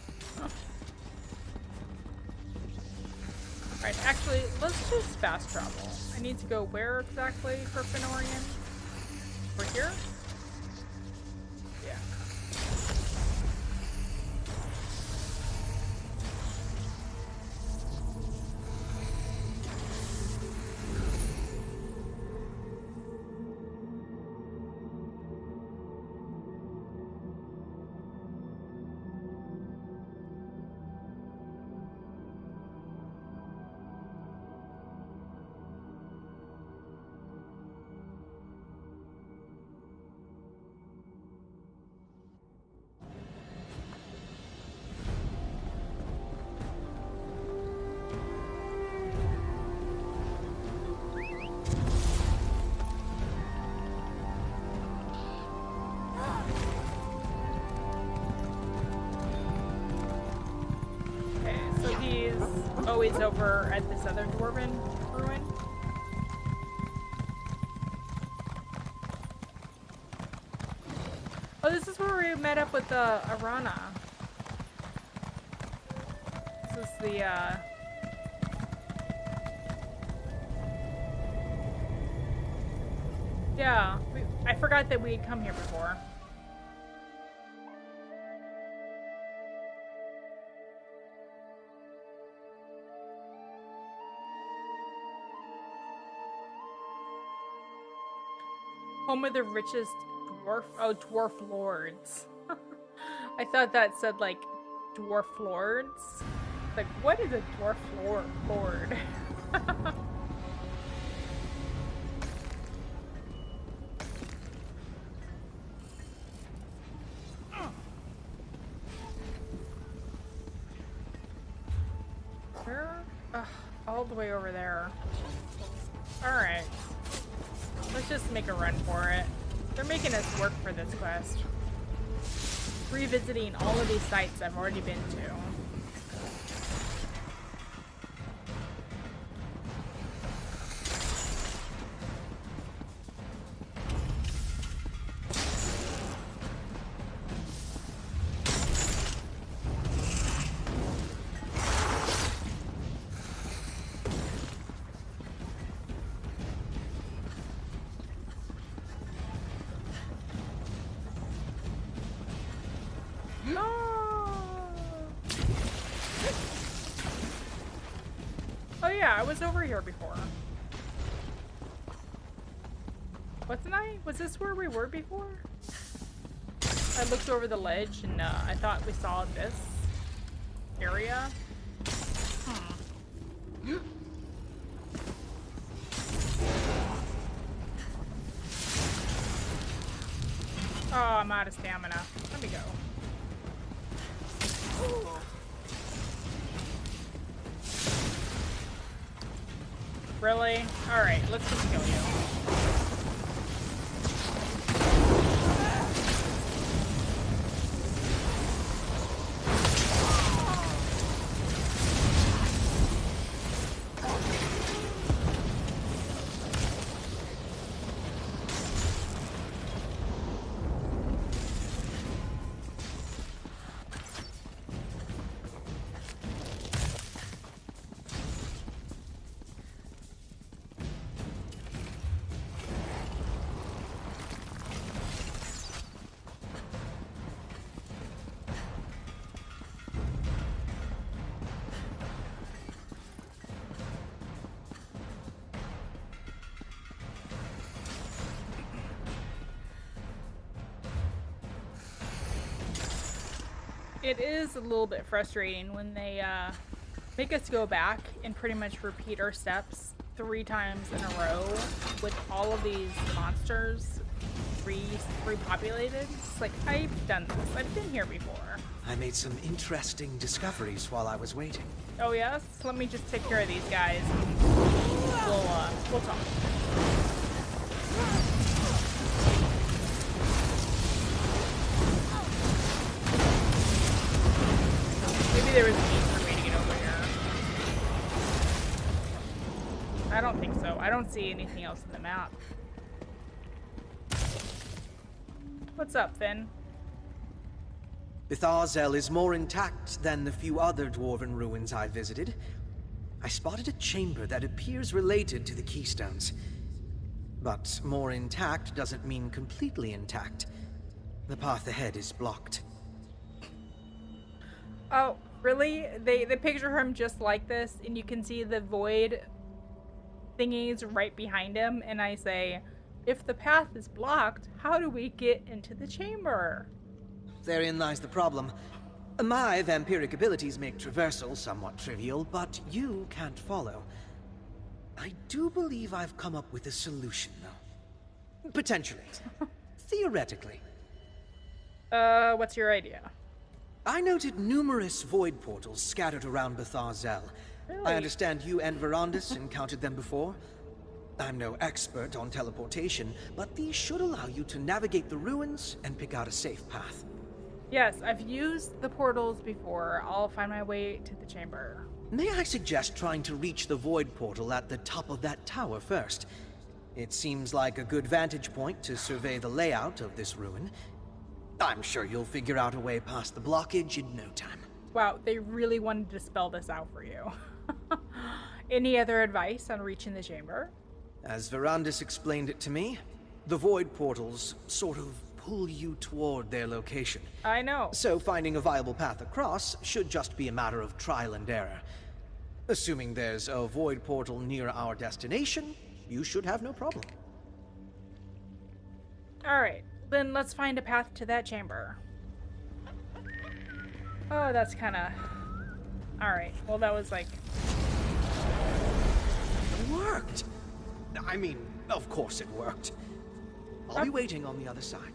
Alright, actually, let's just fast travel. I need to go where exactly for Fenorian? Over here? Yeah. Always over at this other Dwarven ruin. Oh, this is where we met up with the Arana. This is the yeah, I forgot that we had come here before. Home of the richest dwarf lords. I thought that said like dwarf lords. Like, what is a dwarf lord? Where? All the way over there. Alright. Let's just make a run for it. They're making us work for this quest. Revisiting all of these sites I've already been to. I was over here before. Wasn't I? Was this where we were before? I looked over the ledge and I thought we saw this area. Oh, I'm out of stamina. Let me go. Really? Alright, let's just kill you. It is a little bit frustrating when they make us go back and pretty much repeat our steps 3 times in a row with all of these monsters repopulated. It's like, I've done this. I've been here before. I made some interesting discoveries while I was waiting. Oh yes? Let me just take care of these guys. We'll talk. Maybe there was a need for me to get over here. I don't think so. I don't see anything else in the map. What's up, Finn? Bitharzel is more intact than the few other dwarven ruins I visited. I spotted a chamber that appears related to the Keystones. But more intact doesn't mean completely intact. The path ahead is blocked. Oh, really? They picture him just like this, and you can see the void thingies right behind him, and I say, if the path is blocked, how do we get into the chamber? Therein lies the problem. My vampiric abilities make traversal somewhat trivial, but you can't follow. I do believe I've come up with a solution, though. Potentially. Theoretically. What's your idea? I noted numerous void portals scattered around Bitharzel. Really? I understand you and Verandis encountered them before. I'm no expert on teleportation, but these should allow you to navigate the ruins and pick out a safe path. Yes, I've used the portals before. I'll find my way to the chamber. May I suggest trying to reach the void portal at the top of that tower first? It seems like a good vantage point to survey the layout of this ruin. I'm sure you'll figure out a way past the blockage in no time. Wow, they really wanted to spell this out for you. Any other advice on reaching the chamber? As Verandis explained it to me, the void portals sort of pull you toward their location. I know. So finding a viable path across should just be a matter of trial and error. Assuming there's a void portal near our destination, you should have no problem. Alright, then let's find a path to that chamber. Oh, that's kinda... Alright, well that was like... It worked! I mean, of course it worked. I'll be waiting on the other side.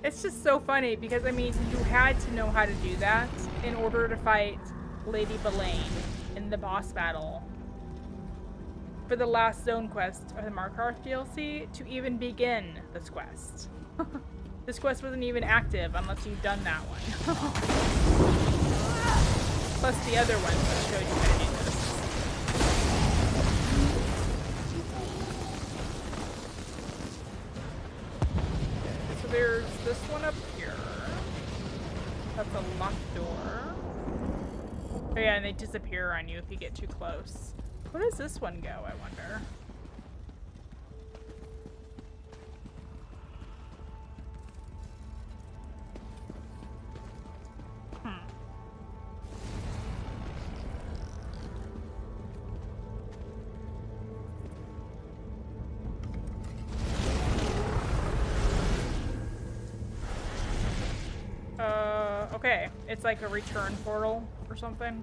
It's just so funny because, I mean, you had to know how to do that in order to fight Lady Belaine in the boss battle for the last zone quest of the Markarth DLC to even begin this quest. This quest wasn't even active unless you've done that one. Plus the other ones that showed you how to do this. So there's this one up here. That's a locked door. Oh yeah, and they disappear on you if you get too close. Where does this one go, I wonder? Okay, it's like a return portal or something.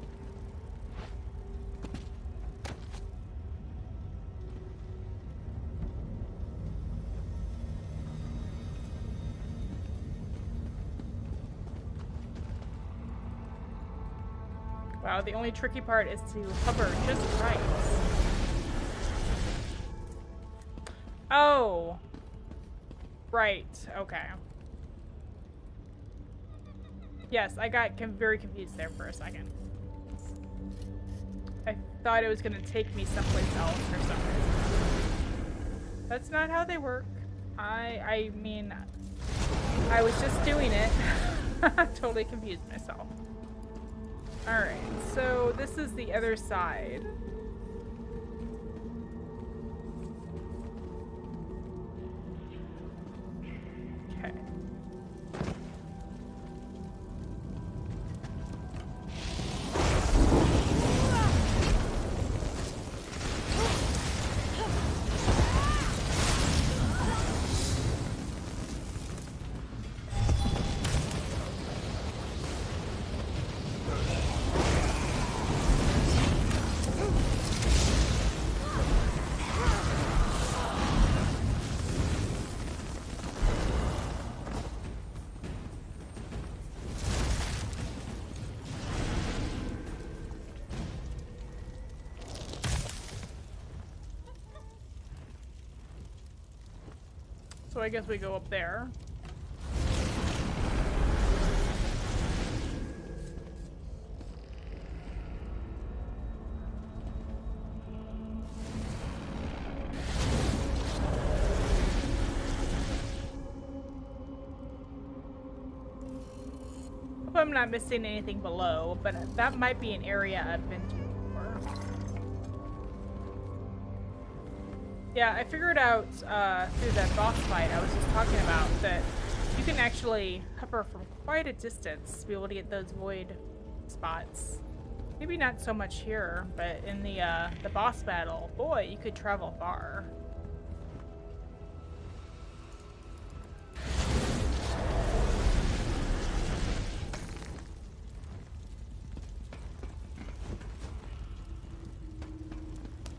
Wow, the only tricky part is to hover just right. Oh. Right. Okay. Yes, I got very confused there for a second. I thought it was going to take me someplace else or something. That's not how they work. I mean, I was just doing it. Totally confused myself. Alright, so this is the other side. Okay. So I guess we go up there. Hope I'm not missing anything below, but that might be an area I've been to before. Yeah, I figured out through that boss fight I was just talking about that you can actually hover from quite a distance to be able to get those void spots. Maybe not so much here, but in the boss battle, boy, you could travel far.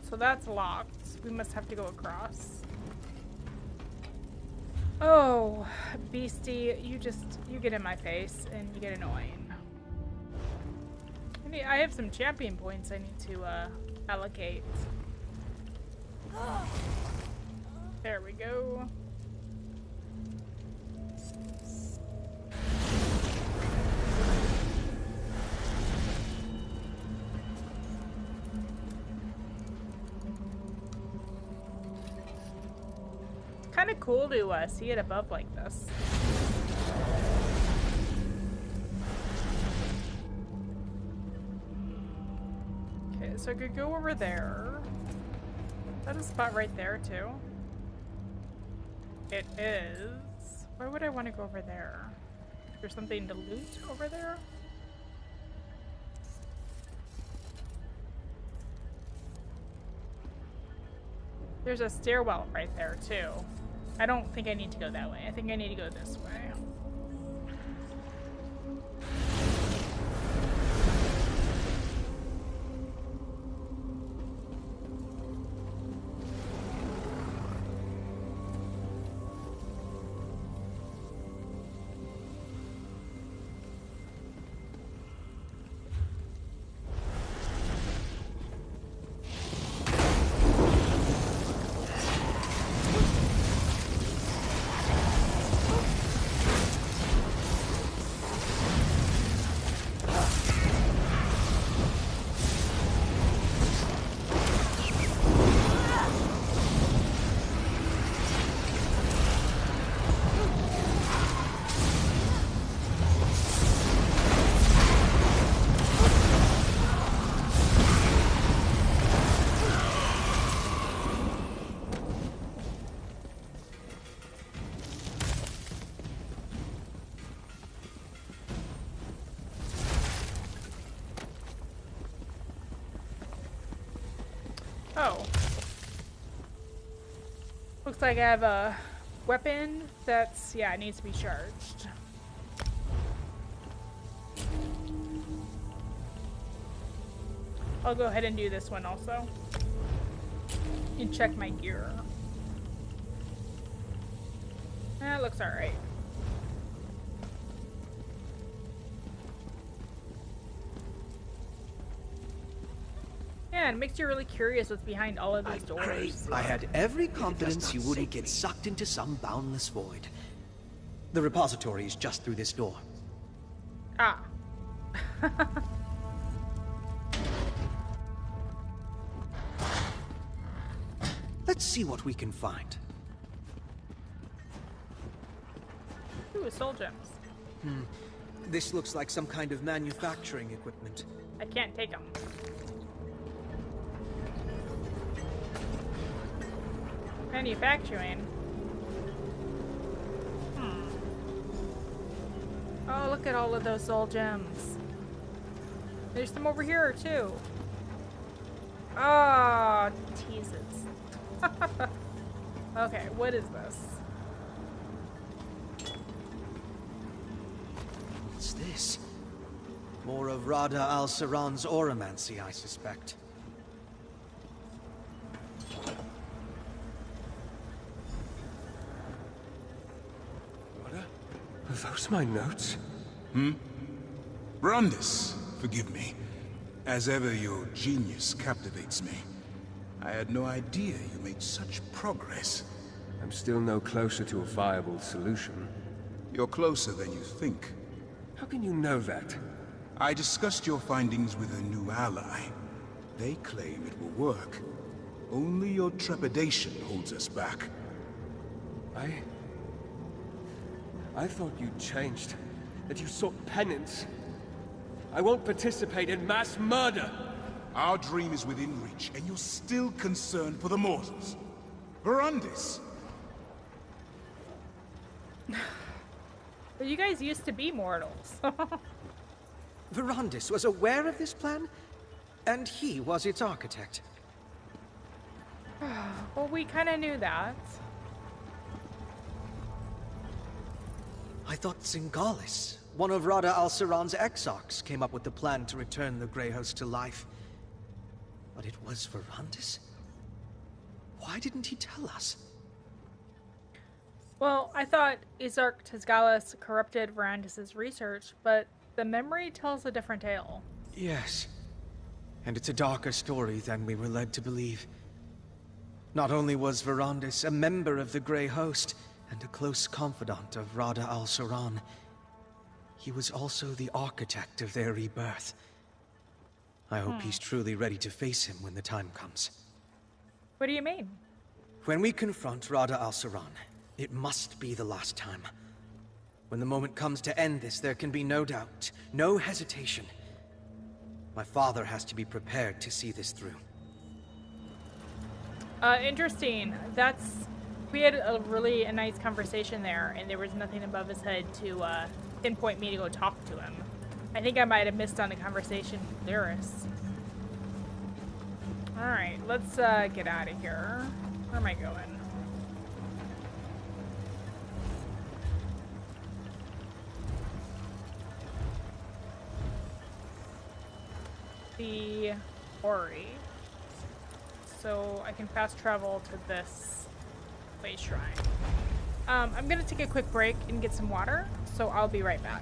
So that's locked. We must have to go across. Oh, beastie, you get in my face and you get annoying. I have some champion points I need to allocate. There we go. Kind of cool to see it above like this. Okay, so I could go over there. Is that a spot right there too? It is. Why would I want to go over there? Is there something to loot over there? There's a stairwell right there too. I don't think I need to go that way. I think I need to go this way. Oh. Looks like I have a weapon that's, yeah, it needs to be charged. I'll go ahead and do this one also. And check my gear. That looks alright. Yeah, it makes you really curious what's behind all of those doors. I had every confidence you wouldn't get sucked into some boundless void. The repository is just through this door. Ah. Let's see what we can find. Ooh, soul gems. This looks like some kind of manufacturing equipment. I can't take them. Manufacturing. Oh, look at all of those soul gems. There's some over here too. Oh, teases. Okay, what is this? What's this? More of Rada al-Saran's oromancy, I suspect. Are those my notes? Brandis, forgive me. As ever, your genius captivates me. I had no idea you made such progress. I'm still no closer to a viable solution. You're closer than you think. How can you know that? I discussed your findings with a new ally. They claim it will work. Only your trepidation holds us back. I thought you'd changed. That you sought penance. I won't participate in mass murder! Our dream is within reach, and you're still concerned for the mortals. Verandis! But you guys used to be mortals. Verandis was aware of this plan, and he was its architect. Well, we kind of knew that. I thought Zingalis, one of Rada al-Saran's exarchs, came up with the plan to return the Grey Host to life. But it was Verandis? Why didn't he tell us? Well, I thought Isarch Tezgalis corrupted Verandis' research, but the memory tells a different tale. Yes. And it's a darker story than we were led to believe. Not only was Verandis a member of the Grey Host, and a close confidant of Rada al-Saran, he was also the architect of their rebirth. I hope he's truly ready to face him when the time comes. What do you mean? When we confront Rada al-Saran, it must be the last time. When the moment comes to end this, there can be no doubt, no hesitation. My father has to be prepared to see this through. Interesting. We had a really nice conversation there, and there was nothing above his head to pinpoint me to go talk to him. I think I might have missed on the conversation with Lyris. Alright, let's get out of here. Where am I going? The Ori. So I can fast travel to this shrine. I'm gonna take a quick break and get some water, so I'll be right back.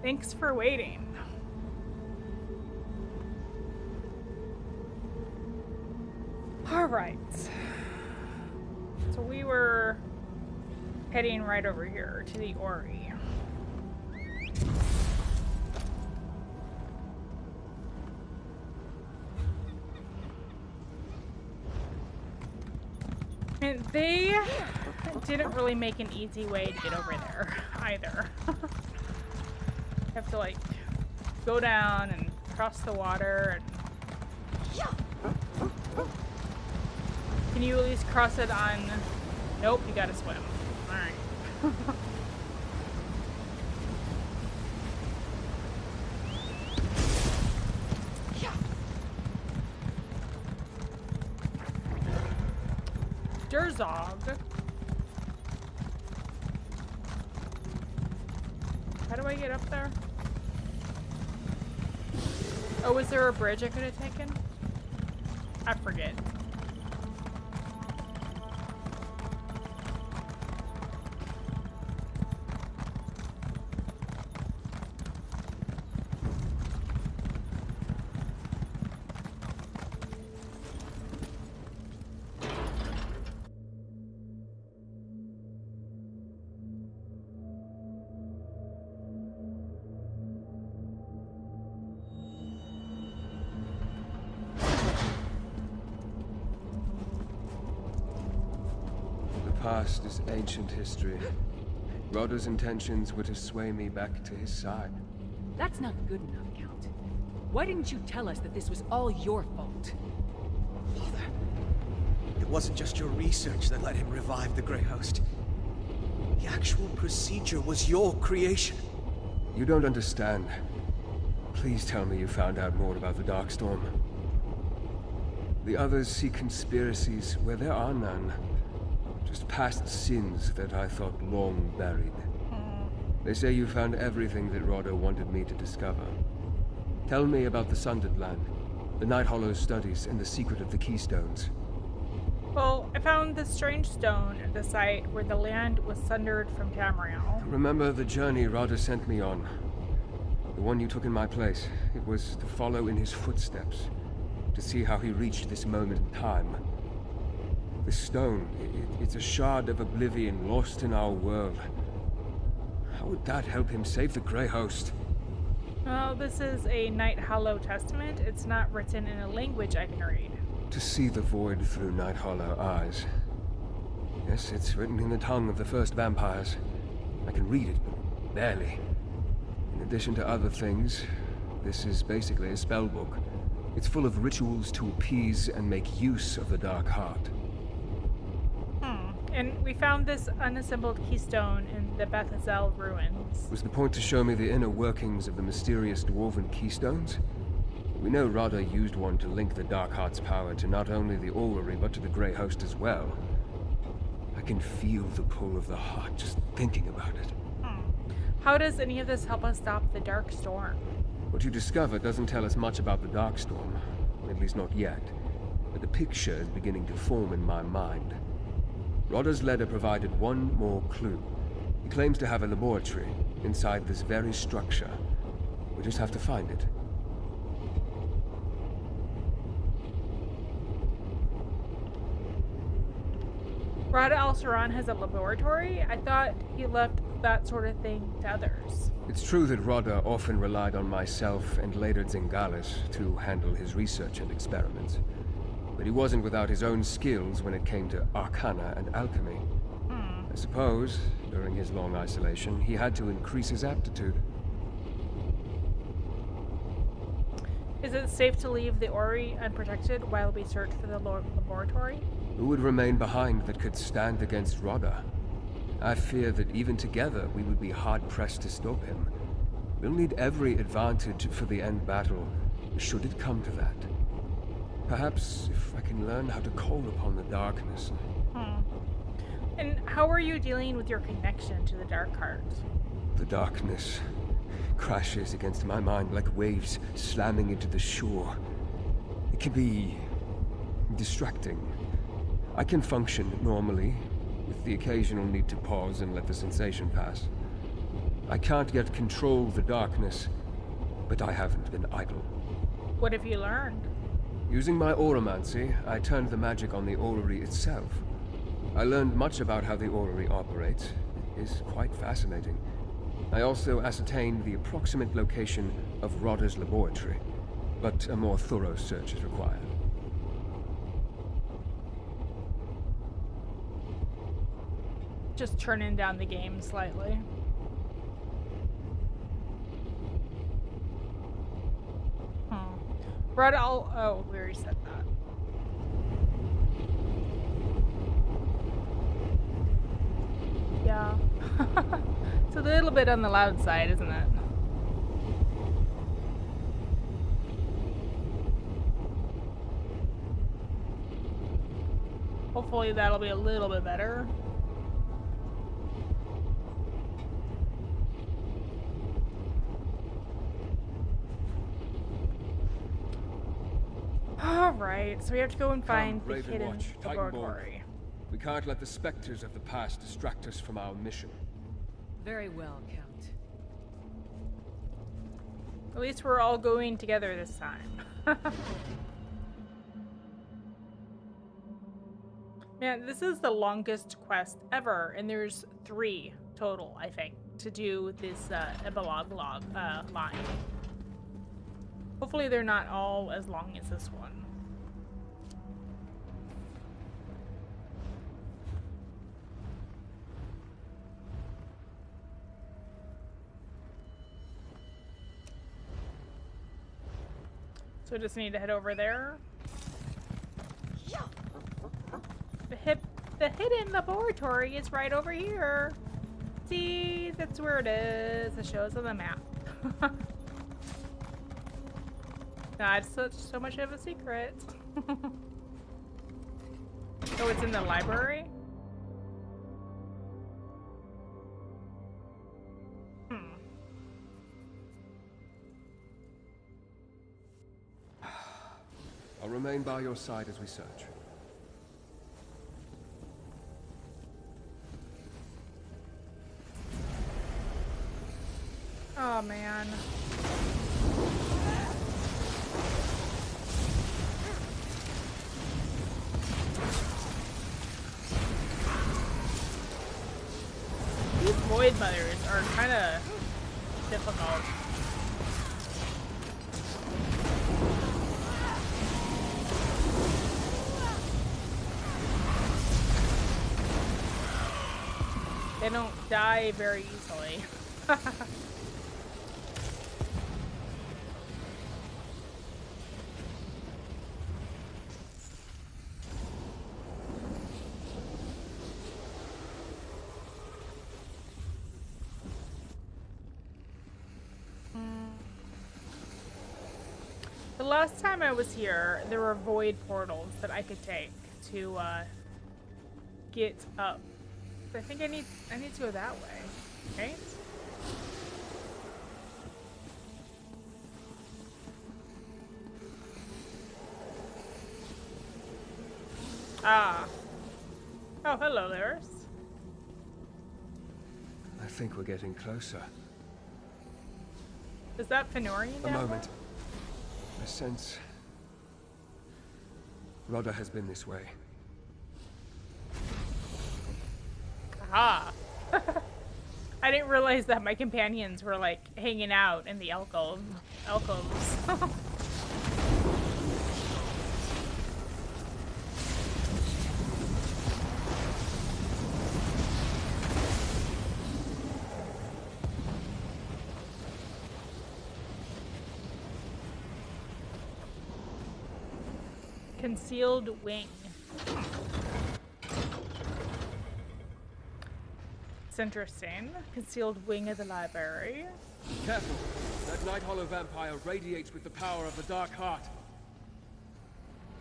Thanks for waiting. All right. So we were heading right over here to the Ori. And they didn't really make an easy way to get over there either. You have to like go down and cross the water and can you at least cross it on... Nope, you gotta swim. Alright. Durzog. How do I get up there? Oh, was there a bridge I could have taken? I forget. Past is ancient history. Rodder's intentions were to sway me back to his side. That's not good enough, Count. Why didn't you tell us that this was all your fault? Father, it wasn't just your research that let him revive the Grey Host. The actual procedure was your creation. You don't understand. Please tell me you found out more about the Darkstorm. The others see conspiracies where there are none. Just past sins that I thought long buried. They say you found everything that Rodder wanted me to discover. Tell me about the Sundered Land, the Night Hollow studies, and the secret of the Keystones. Well, I found this strange stone at the site where the land was sundered from Tamriel. Remember the journey Rodder sent me on? The one you took in my place. It was to follow in his footsteps, to see how he reached this moment in time. This stone, it's a shard of oblivion lost in our world. How would that help him save the Grey Host? Well, this is a Night Hollow testament. It's not written in a language I can read. To see the void through Night Hollow eyes. Yes, it's written in the tongue of the first vampires. I can read it, but barely. In addition to other things, this is basically a spell book. It's full of rituals to appease and make use of the Dark Heart. And we found this unassembled keystone in the Bethazel ruins. Was the point to show me the inner workings of the mysterious dwarven keystones? We know Rodder used one to link the Dark Heart's power to not only the Orrery, but to the Grey Host as well. I can feel the pull of the heart just thinking about it. How does any of this help us stop the Dark Storm? What you discover doesn't tell us much about the Darkstorm, at least not yet. But the picture is beginning to form in my mind. Rodder's letter provided one more clue. He claims to have a laboratory inside this very structure. We just have to find it. Rodder Elswyer has a laboratory? I thought he left that sort of thing to others. It's true that Rodder often relied on myself and later Zingalis to handle his research and experiments. But he wasn't without his own skills when it came to arcana and alchemy. I suppose, during his long isolation, he had to increase his aptitude. Is it safe to leave the Ori unprotected while we search for the laboratory? Who would remain behind that could stand against Rodder? I fear that even together we would be hard-pressed to stop him. We'll need every advantage for the end battle, should it come to that. Perhaps if I can learn how to call upon the darkness. And how are you dealing with your connection to the Dark Heart? The darkness crashes against my mind like waves slamming into the shore. It can be distracting. I can function normally, with the occasional need to pause and let the sensation pass. I can't yet control the darkness, but I haven't been idle. What have you learned? Using my auramancy, I turned the magic on the orrery itself. I learned much about how the orrery operates. It is quite fascinating. I also ascertained the approximate location of Rodder's laboratory, but a more thorough search is required. Just turning down the game slightly. Rodder, oh, we already said that. Yeah. It's a little bit on the loud side, isn't it? Hopefully that'll be a little bit better. Alright, so we have to go and find the hidden laboratory. We can't let the specters of the past distract us from our mission. Very well, Count. At least we're all going together this time. Man, this is the longest quest ever, and there's 3 total, I think, to do this epilogue line. Hopefully they're not all as long as this one. So just need to head over there. The hidden laboratory is right over here. See, that's where it is. It shows on the map. Not so much of a secret. Oh, it's in the library? I'll remain by your side as we search. Oh, man. These Void Mothers are kind of difficult. They don't die very easily. The last time I was here, there were void portals that I could take to get up. I think I need to go that way, right? Ah. Oh, hello, Laris. I think we're getting closer. Is that Fenorian? A moment. I sense Rodder has been this way. Ah. I didn't realize that my companions were like hanging out in the alcoves. Concealed wing. It's interesting. Concealed wing of the library. Careful! That Night Hollow vampire radiates with the power of the Dark Heart.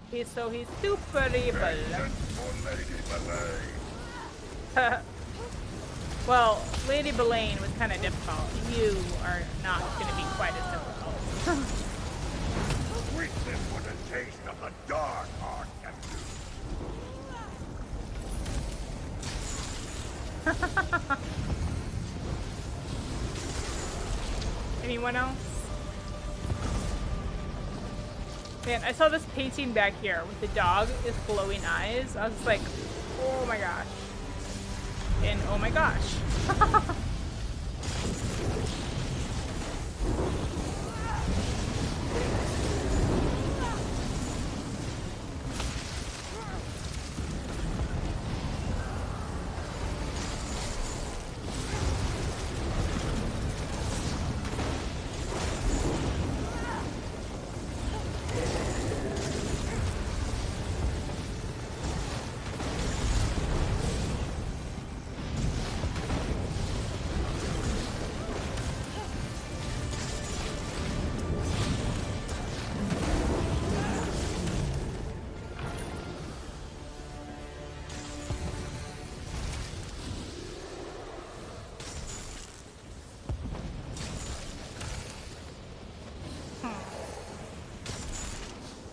He's super evil. Well, Lady Belaine was kind of difficult. You are not going to be quite as difficult. Witness what a taste of the Dark Heart can do. Anyone else? Man, I saw this painting back here with the dog with glowing eyes. I was like, oh my gosh. And oh my gosh.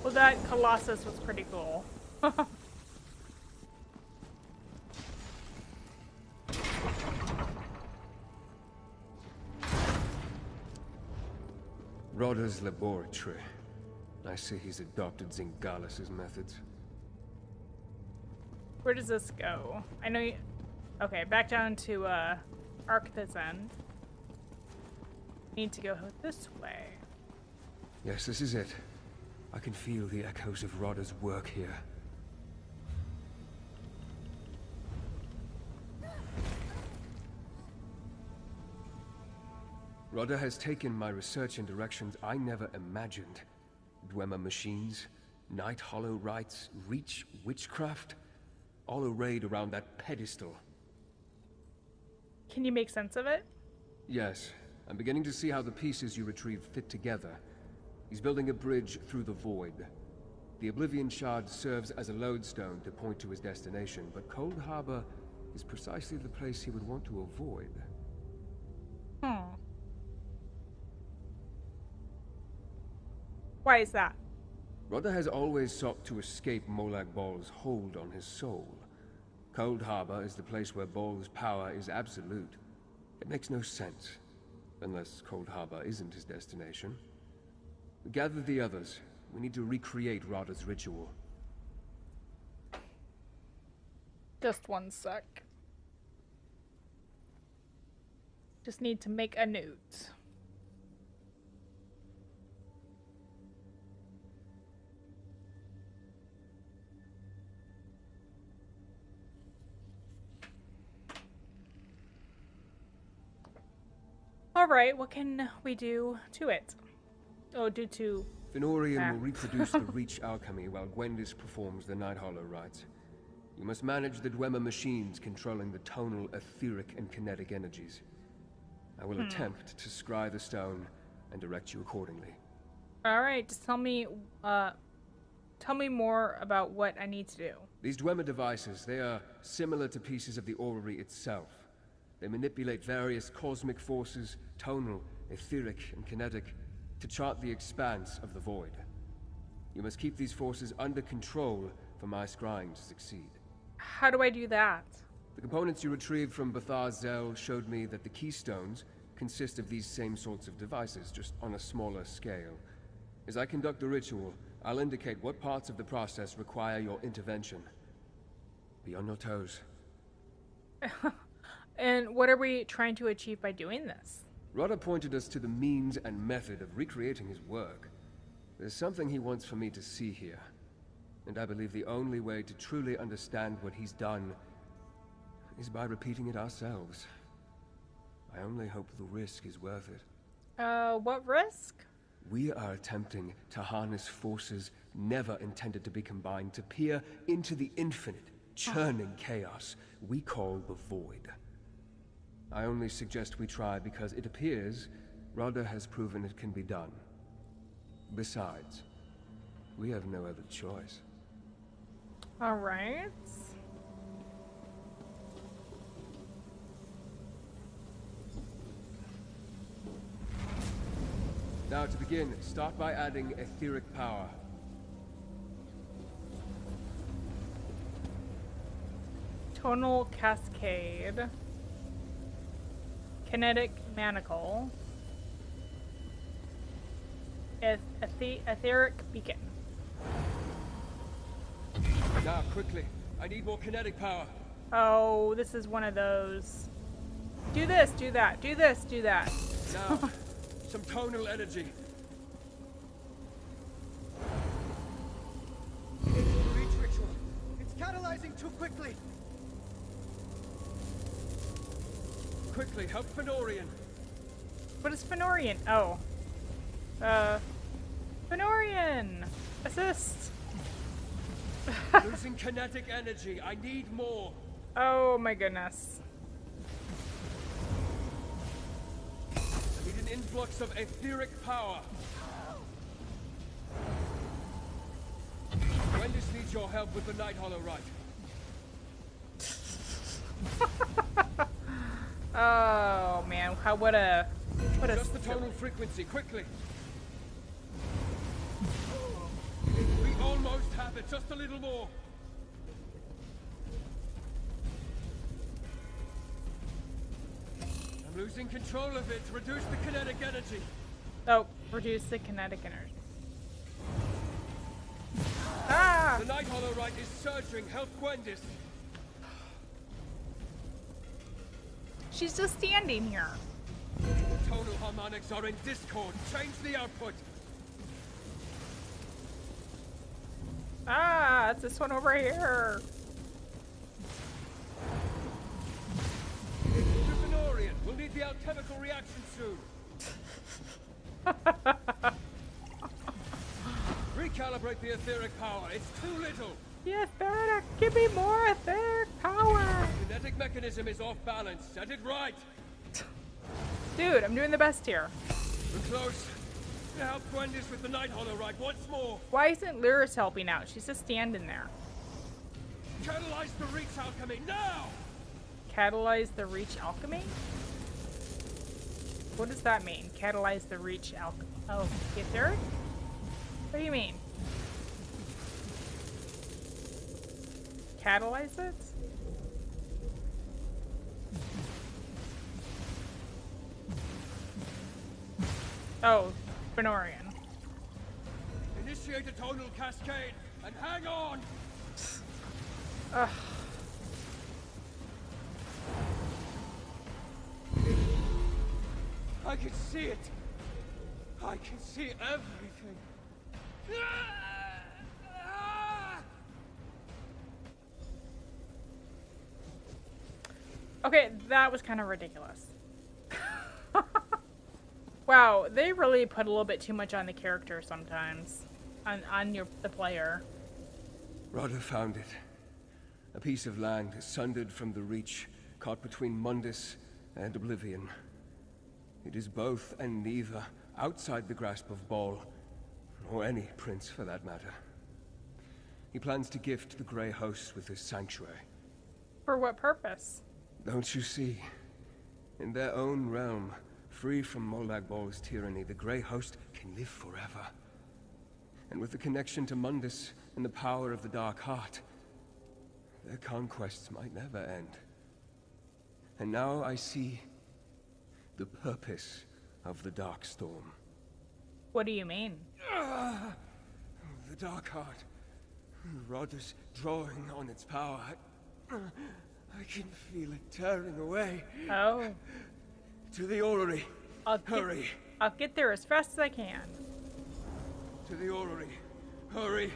Well, that Colossus was pretty cool. Rodder's laboratory. I see he's adopted Zingalis's methods. Where does this go? I know you... Okay, back down to, Arcthur's End. Need to go this way. Yes, this is it. I can feel the echoes of Rodder's work here. Rodder has taken my research in directions I never imagined. Dwemer machines, Night Hollow rites, Reach witchcraft, all arrayed around that pedestal. Can you make sense of it? Yes, I'm beginning to see how the pieces you retrieved fit together. He's building a bridge through the void. The Oblivion Shard serves as a lodestone to point to his destination, but Cold Harbor is precisely the place he would want to avoid. Why is that? Rodder has always sought to escape Molag Bal's hold on his soul. Cold Harbor is the place where Bal's power is absolute. It makes no sense, unless Cold Harbor isn't his destination. Gather the others. We need to recreate Rodder's ritual. Just one sec. Just need to make a note. Alright, what can we do to it? Oh, due to... Fenorian will reproduce the Reach alchemy while Gwendis performs the Night Hollow rites. You must manage the Dwemer machines controlling the tonal, etheric, and kinetic energies. I will attempt to scry the stone and direct you accordingly. Alright, just tell me more about what I need to do. These Dwemer devices, they are similar to pieces of the orrery itself. They manipulate various cosmic forces, tonal, etheric, and kinetic, to chart the expanse of the void. You must keep these forces under control for my scrying to succeed. How do I do that? The components you retrieved from Bathar Zel showed me that the keystones consist of these same sorts of devices, just on a smaller scale. As I conduct the ritual, I'll indicate what parts of the process require your intervention. Be on your toes. And what are we trying to achieve by doing this? Rodder pointed us to the means and method of recreating his work. There's something he wants for me to see here. And I believe the only way to truly understand what he's done is by repeating it ourselves. I only hope the risk is worth it. What risk? We are attempting to harness forces never intended to be combined to peer into the infinite, churning chaos we call the Void. I only suggest we try because it appears Rodder has proven it can be done. Besides, we have no other choice. All right. Now to begin, start by adding etheric power. Tonal Cascade. Kinetic Manacle. etheric beacon. Now, quickly. I need more kinetic power. Oh, this is one of those. Do this, do that, do this, do that. Now, some tonal energy. Reach ritual. It's catalyzing too quickly. Quickly, help Fenorian. What is Fenorian? Oh. Fenorian! Assist! Losing kinetic energy. I need more. Oh my goodness. I need an influx of etheric power. Wendis needs your help with the Night Hollow Rite. Oh man, what a Just the tonal frequency, quickly. We almost have it, just a little more. I'm losing control of it. Reduce the kinetic energy. Oh, reduce the kinetic energy. Ah! The Night Hollow Rite is surging. Help Gwendis. She's just standing here. Tonal harmonics are in discord. Change the output. Ah, it's this one over here. Fenorian, we'll need the alchemical reaction soon. Recalibrate the etheric power. It's too little. The etheric, give me more etheric power. Kinetic mechanism is off balance. Set it right. Dude, I'm doing the best here. We're close. Help Gwendis with the Night Hollow Rite once more. Why isn't Lyris helping out? She's just standing there. Catalyze the Reach alchemy now! Catalyze the Reach alchemy? What does that mean? Catalyze the Reach alchemy. Oh, the etheric? What do you mean? Catalyze it? Oh, Fenorian. Initiate a tonal cascade and hang on! Ugh. I can see it. I can see everything. Okay, that was kind of ridiculous. Wow, they really put a little bit too much on the character sometimes. On the player. Rada found it. A piece of land sundered from the Reach, caught between Mundus and Oblivion. It is both and neither, outside the grasp of Baal, or any prince for that matter. He plans to gift the Grey Host with his sanctuary. For what purpose? Don't you see? In their own realm, free from Molag Bal's tyranny, the Grey Host can live forever. And with the connection to Mundus and the power of the Dark Heart, their conquests might never end. And now I see the purpose of the Dark Storm. What do you mean? The Dark Heart. Rada's drawing on its power. I can feel it tearing away. Oh. To the orrery. Hurry. I'll get there as fast as I can. To the orrery. Hurry.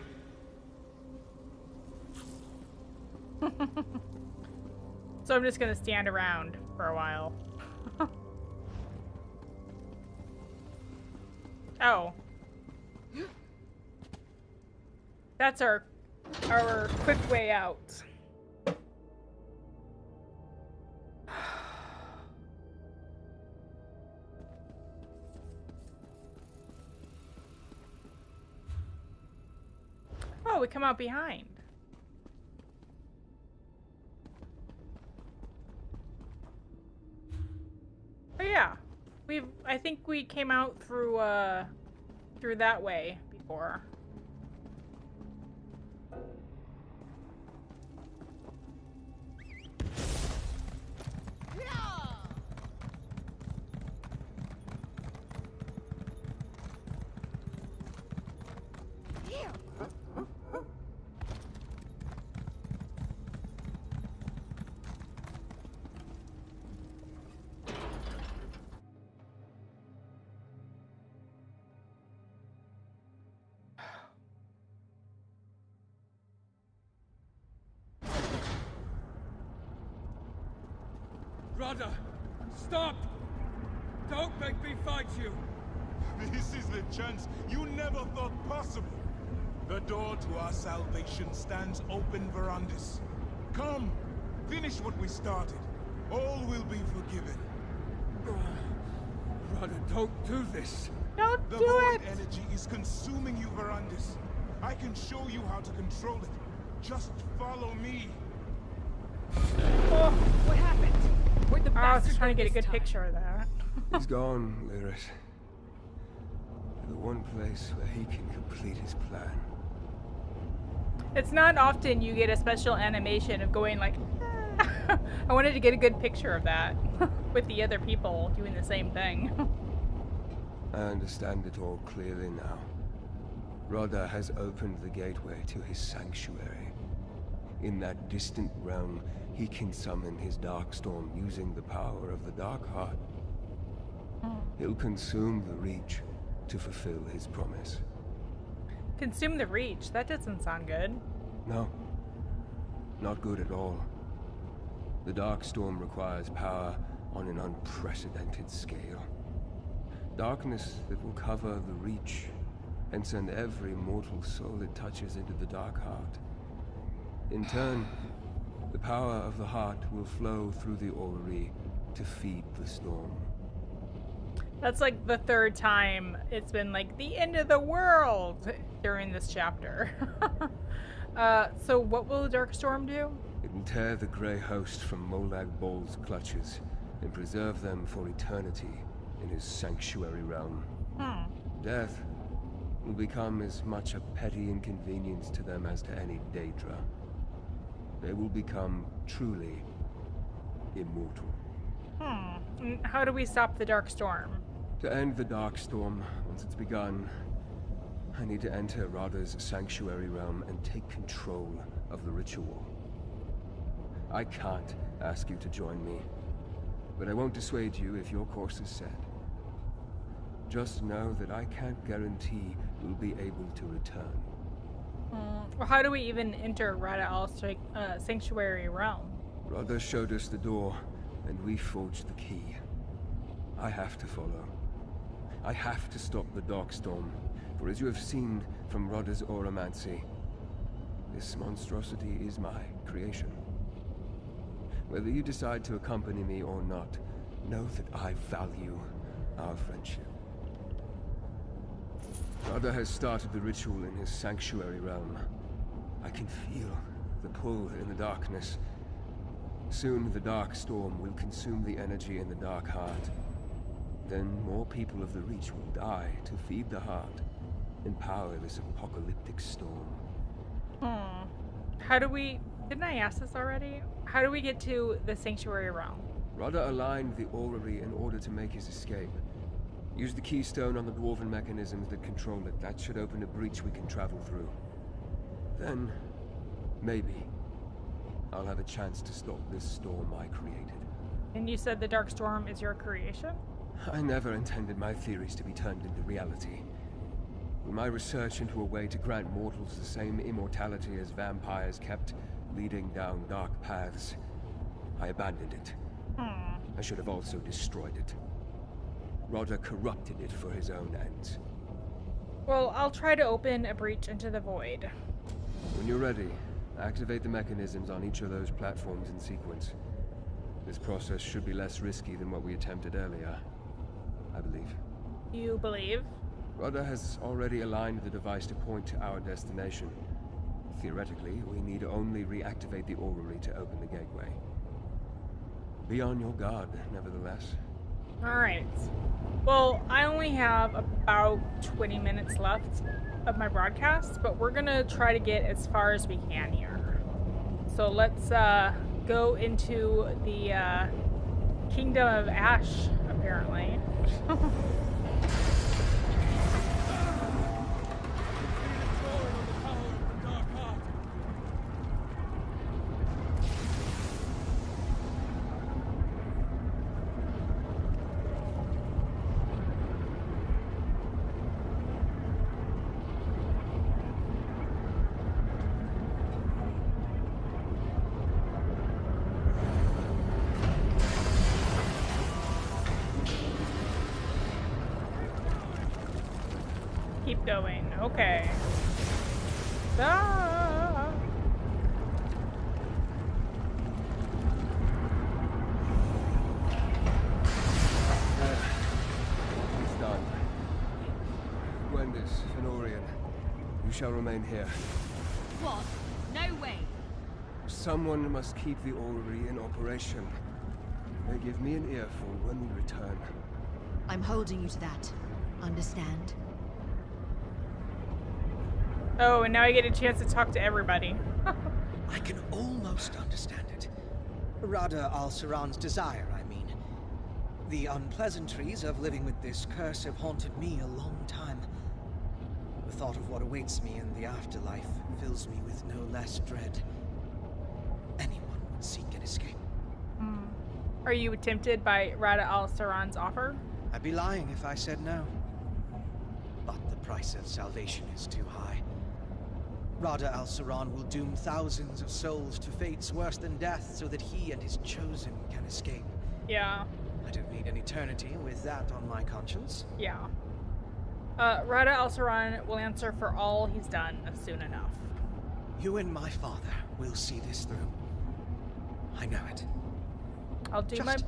So I'm just gonna stand around for a while. Oh. That's our quick way out. Oh, we come out behind. Oh yeah. I think we came out through that way before. Rada, stop! Don't make me fight you! This is the chance you never thought possible. The door to our salvation stands open, Verandis. Come, finish what we started. All will be forgiven. Rada, don't do this! Don't The do void it! energy is consuming you, Verandis. I can show you how to control it. Just follow me. Oh, What happened? Where'd the I was bastard trying to go get a this good time? picture of that. He's gone, Lyris. To the one place where he can complete his plan. It's not often you get a special animation of going like, "Ah." I wanted to get a good picture of that with the other people doing the same thing. I understand it all clearly now. Rada has opened the gateway to his sanctuary. In that distant realm, he can summon his Darkstorm using the power of the Dark Heart. He'll consume the Reach to fulfill his promise. Consume the Reach. That doesn't sound good. No. Not good at all. The Darkstorm requires power on an unprecedented scale. Darkness that will cover the Reach and send every mortal soul it touches into the Dark Heart. In turn, the power of the Heart will flow through the orrery to feed the storm. That's like the third time it's been like the end of the world during this chapter. So what will the Darkstorm do? It will tear the Grey Host from Molag Bol's clutches and preserve them for eternity in his sanctuary realm. Death will become as much a petty inconvenience to them as to any Daedra. They will become truly immortal. And how do we stop the Darkstorm? To end the Darkstorm, once it's begun, I need to enter Rada's sanctuary realm and take control of the ritual. I can't ask you to join me, but I won't dissuade you if your course is set. Just know that I can't guarantee you'll be able to return. Well, how do we even enter Rada Sanctuary Realm? Rada showed us the door, and we forged the key. I have to follow. I have to stop the Darkstorm, for as you have seen from Rada's Oromancy, this monstrosity is my creation. Whether you decide to accompany me or not, know that I value our friendship. Rada has started the ritual in his sanctuary realm. I can feel the pull in the darkness. Soon the Darkstorm will consume the energy in the Dark Heart. Then more people of the Reach will die to feed the Heart and power this apocalyptic storm. How do we... Didn't I ask this already? How do we get to the Sanctuary Realm? Rada aligned the orrery in order to make his escape. Use the keystone on the dwarven mechanisms that control it. That should open a breach we can travel through. Then, maybe, I'll have a chance to stop this storm I created. And you said the Darkstorm is your creation? I never intended my theories to be turned into reality. When my research into a way to grant mortals the same immortality as vampires kept leading down dark paths, I abandoned it. I should have also destroyed it. Rada corrupted it for his own ends. Well, I'll try to open a breach into the void. When you're ready, activate the mechanisms on each of those platforms in sequence. This process should be less risky than what we attempted earlier, I believe. You believe? Rada has already aligned the device to point to our destination. Theoretically, we need only reactivate the orrery to open the gateway. Be on your guard, nevertheless. Alright. Well, I only have about 20 minutes left of my broadcast, but we're gonna try to get as far as we can here. So let's go into the Kingdom of Ash, apparently. keep going. Okay. Ah. It's done. Gwendis, Fenorian, you shall remain here. What? No way. Someone must keep the orrery in operation. They give me an earful when we return. I'm holding you to that. Understand? Oh, and now I get a chance to talk to everybody. I can almost understand it. Rada al-Saran's desire, I mean. The unpleasantries of living with this curse have haunted me a long time. The thought of what awaits me in the afterlife fills me with no less dread. Anyone would seek an escape. Are you tempted by Rada al-Saran's offer? I'd be lying if I said no. But the price of salvation is too high. Rada al-Saran will doom thousands of souls to fates worse than death so that he and his chosen can escape. Yeah. I don't need an eternity with that on my conscience. Yeah. Rada al-Saran will answer for all he's done soon enough. You and my father will see this through. I know it. I'll do Just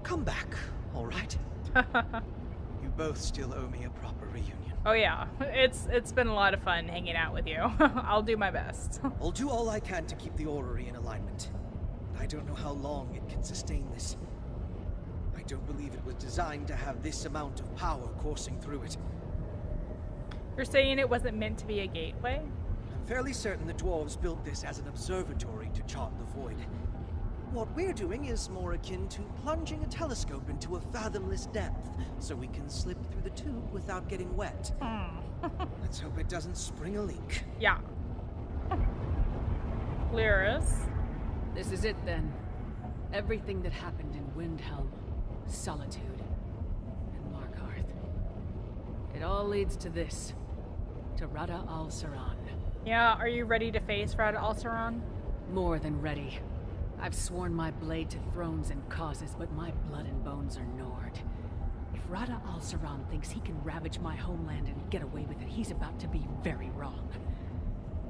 come back, all right? You both still owe me a proper reunion. Oh yeah, it's been a lot of fun hanging out with you. I'll do my best. I'll do all I can to keep the orrery in alignment. I don't know how long it can sustain this. I don't believe it was designed to have this amount of power coursing through it. You're saying it wasn't meant to be a gateway? I'm fairly certain the dwarves built this as an observatory to chart the void. What we're doing is more akin to plunging a telescope into a fathomless depth, so we can slip through the tube without getting wet. Let's hope it doesn't spring a leak. Yeah. Lyris. This is it then. Everything that happened in Windhelm, Solitude, and Markarth. It all leads to this. To Rada al-Saran. Yeah, are you ready to face Rada al-Saran? More than ready. I've sworn my blade to thrones and causes, but my blood and bones are Nord. If Rada al-Saran thinks he can ravage my homeland and get away with it, he's about to be very wrong.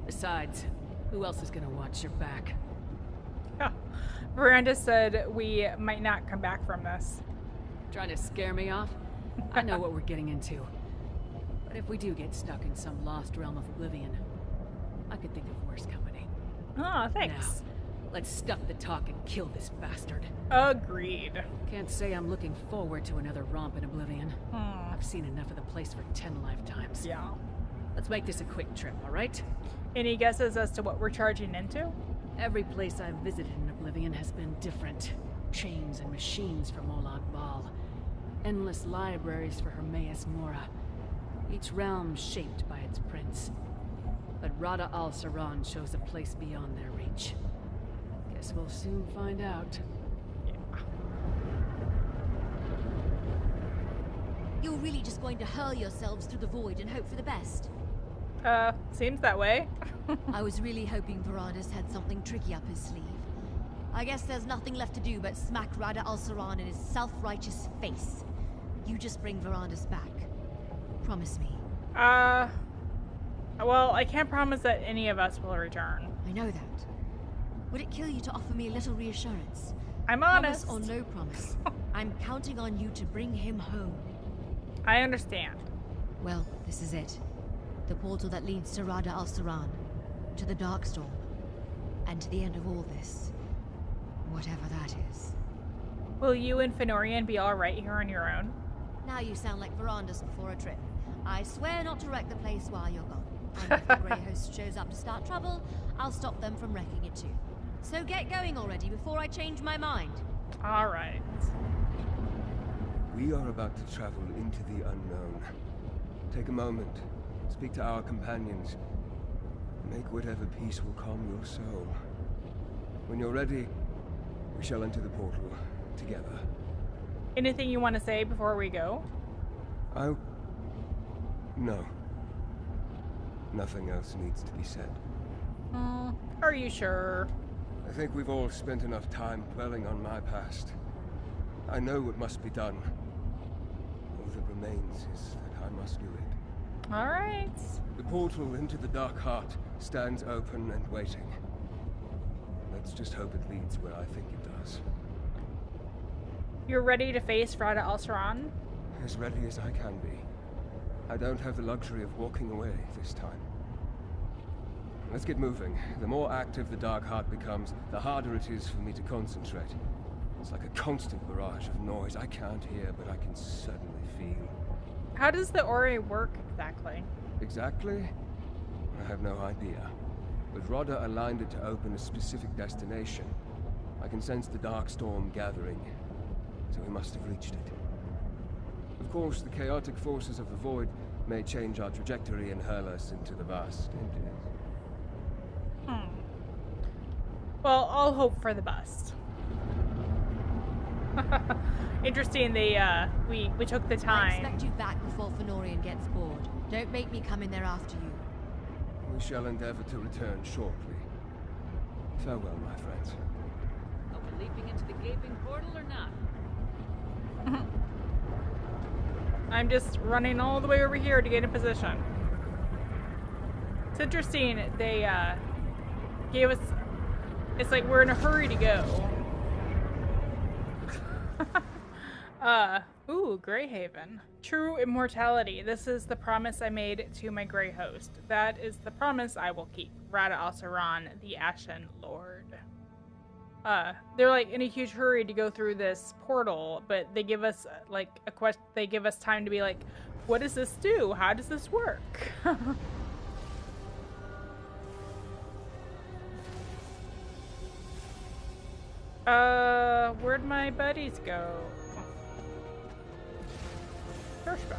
Besides, who else is gonna watch your back? Veranda said we might not come back from this. Trying to scare me off? I know what we're getting into. But if we do get stuck in some lost realm of oblivion, I could think of worse company. Oh, thanks. Now, let's stop the talk and kill this bastard. Agreed. Can't say I'm looking forward to another romp in Oblivion. I've seen enough of the place for 10 lifetimes. Yeah. Let's make this a quick trip, all right? Any guesses as to what we're charging into? Every place I've visited in Oblivion has been different. Chains and machines for Molag Bal. Endless libraries for Hermaeus Mora. Each realm shaped by its prince. But Rada al-Saran shows a place beyond their reach. Guess we'll soon find out. You're really just going to hurl yourselves through the void and hope for the best? Seems that way. I was really hoping Varadis had something tricky up his sleeve. I guess there's nothing left to do but smack Rada al-Saran in his self-righteous face. You just bring Varadis back. Promise me. Well, I can't promise that any of us will return. I know that. Would it kill you to offer me a little reassurance? I'm honest. Promise or no promise, I'm counting on you to bring him home. I understand. Well, this is it. The portal that leads to Rada al-Saran, to the Darkstorm, and to the end of all this. Whatever that is. Will you and Fenorian be alright here on your own? Now you sound like Varandas before a trip. I swear not to wreck the place while you're gone. And if the Grey Host shows up to start trouble, I'll stop them from wrecking it too. So get going already before I change my mind. Alright. We are about to travel into the unknown. Take a moment, speak to our companions. Make whatever peace will calm your soul. When you're ready, we shall enter the portal together. Anything you want to say before we go? No. Nothing else needs to be said. Are you sure? I think we've all spent enough time dwelling on my past. I know what must be done. All that remains is that I must do it. All right. The portal into the Dark Heart stands open and waiting. Let's just hope it leads where I think it does. You're ready to face Rada Alsaran? As ready as I can be. I don't have the luxury of walking away this time. Let's get moving. The more active the Dark Heart becomes, the harder it is for me to concentrate. It's like a constant barrage of noise I can't hear, but I can certainly feel. How does the Ori work exactly? Exactly? I have no idea. But Rodda aligned it to open a specific destination. I can sense the dark storm gathering, so we must have reached it. Of course, the chaotic forces of the Void may change our trajectory and hurl us into the vast emptiness. Well, I'll hope for the best. Interesting, we took the time. I expect you back before Fenorian gets bored. Don't make me come in there after you. We shall endeavor to return shortly. Farewell, my friends. Are we leaping into the gaping portal or not? I'm just running all the way over here to get in position. It's interesting, they gave us... It's like we're in a hurry to go. Ooh, Greyhaven. True immortality. This is the promise I made to my Grey host. That is the promise I will keep. Rada Alsaran, the Ashen Lord. They're like in a huge hurry to go through this portal, but they give us like a quest. They give us time to be like, what does this do? How does this work? Where'd my buddies go? Hirschbeck.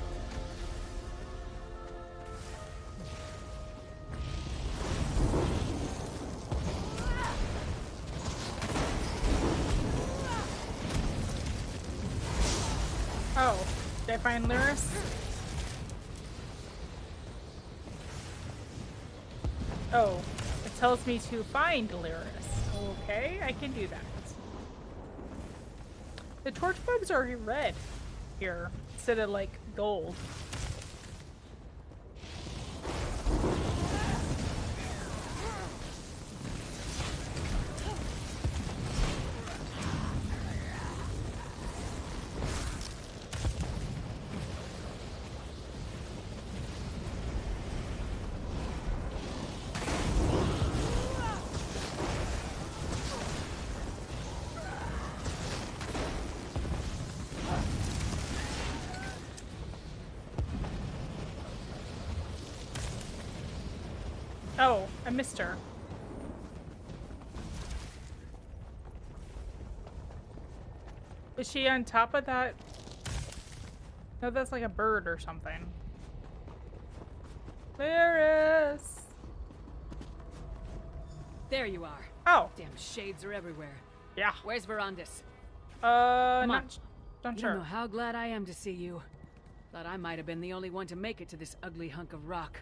Oh, did I find Lyris? Oh, it tells me to find Lyris. Okay, I can do that. The torch bugs are red here instead of like gold. Oh, I missed her. Is she on top of that? No, that's like a bird or something. Lyris! There you are. Oh. Damn shades are everywhere. Yeah. Where's Verandis? Come on. Not You sure. don't know how glad I am to see you. Thought I might have been the only one to make it to this ugly hunk of rock.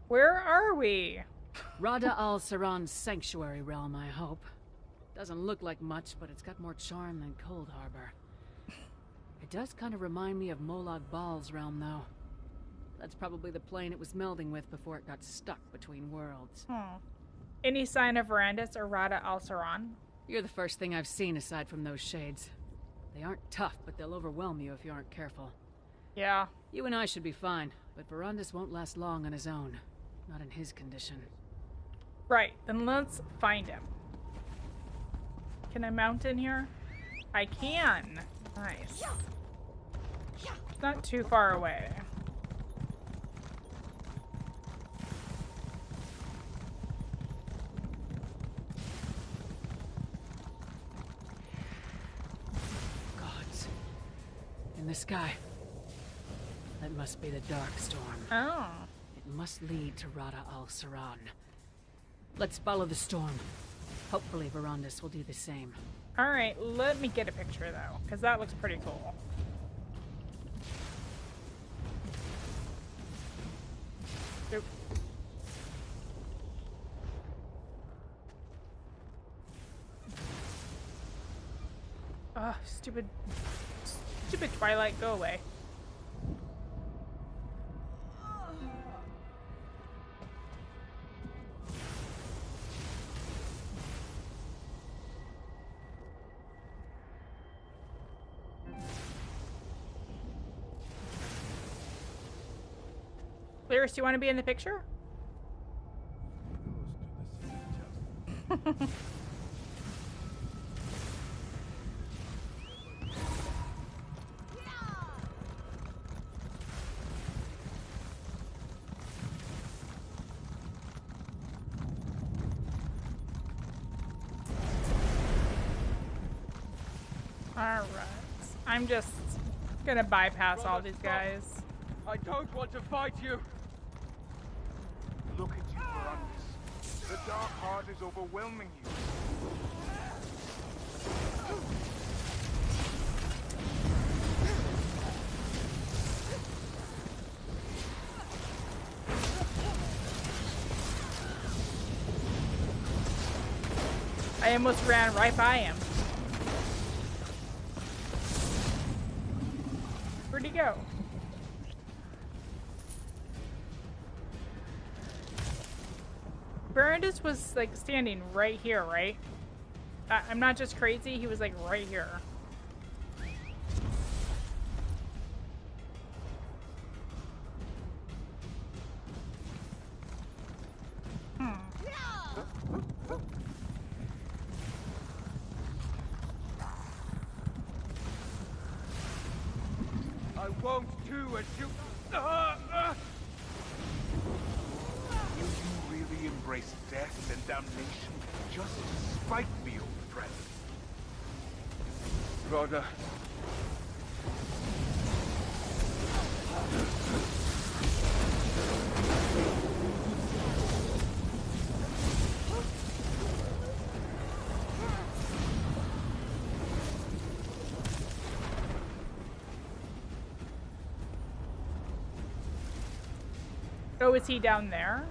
Where are we? Rada Alsaran's sanctuary realm, I hope. Doesn't look like much, but it's got more charm than Cold Harbor. It does kind of remind me of Molag Bal's realm, though. That's probably the plane it was melding with before it got stuck between worlds. Any sign of Verandis or Rada Alsaran? You're the first thing I've seen aside from those shades. They aren't tough, but they'll overwhelm you if you aren't careful. Yeah. You and I should be fine, but Verandis won't last long on his own. Not in his condition. Right, then let's find him. Can I mount in here? I can. Nice. It's not too far away. Gods. In the sky. That must be the Dark Storm. Oh. It must lead to Rada Alsaran. Let's follow the storm. Hopefully Verandis will do the same. Alright, let me get a picture though, because that looks pretty cool. Oop. Stupid Stupid Twilight, go away. Lyris, do you want to be in the picture? Alright. I'm just gonna bypass all these guys. I don't want to fight you! Look at you, Verandis. The dark heart is overwhelming you. I almost ran right by him. Where'd he go? Verandis was like standing right here, right? I'm not just crazy, he was like right here. I won't do as you... You really embrace death and damnation just to spite me, old friend. Rhoda. Oh, is he down there?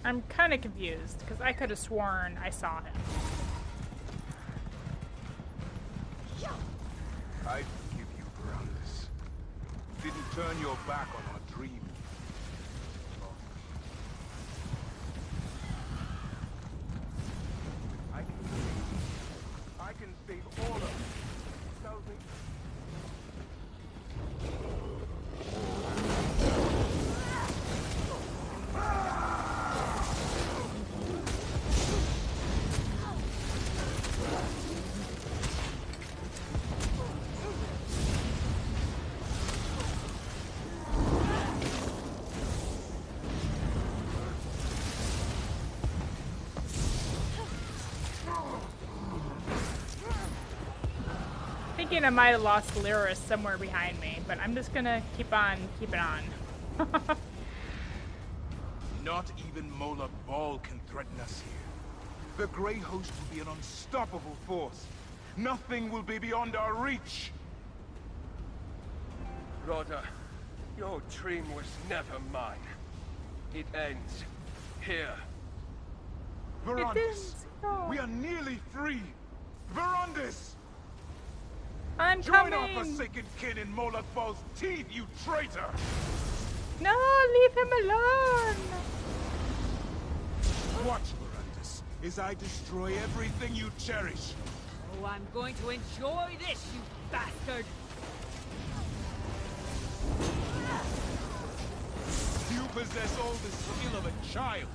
I'm kind of confused because I could have sworn I saw him. I forgive you, Verandis. You didn't turn your back on our dream. I can save all of you. Salvation. Thinking I might have lost Lyris somewhere behind me, but I'm just gonna keep on keeping on. Not even Molag Bal can threaten us here. The Grey Host will be an unstoppable force. Nothing will be beyond our reach. Rhoda, your dream was never mine. It ends here. Verandis, we are nearly free. Verandis! I'm Join coming! our forsaken kin in Molag Bal's teeth, you traitor! No, leave him alone! Watch, Verandis, as I destroy everything you cherish. Oh, I'm going to enjoy this, you bastard! You possess all the skill of a child.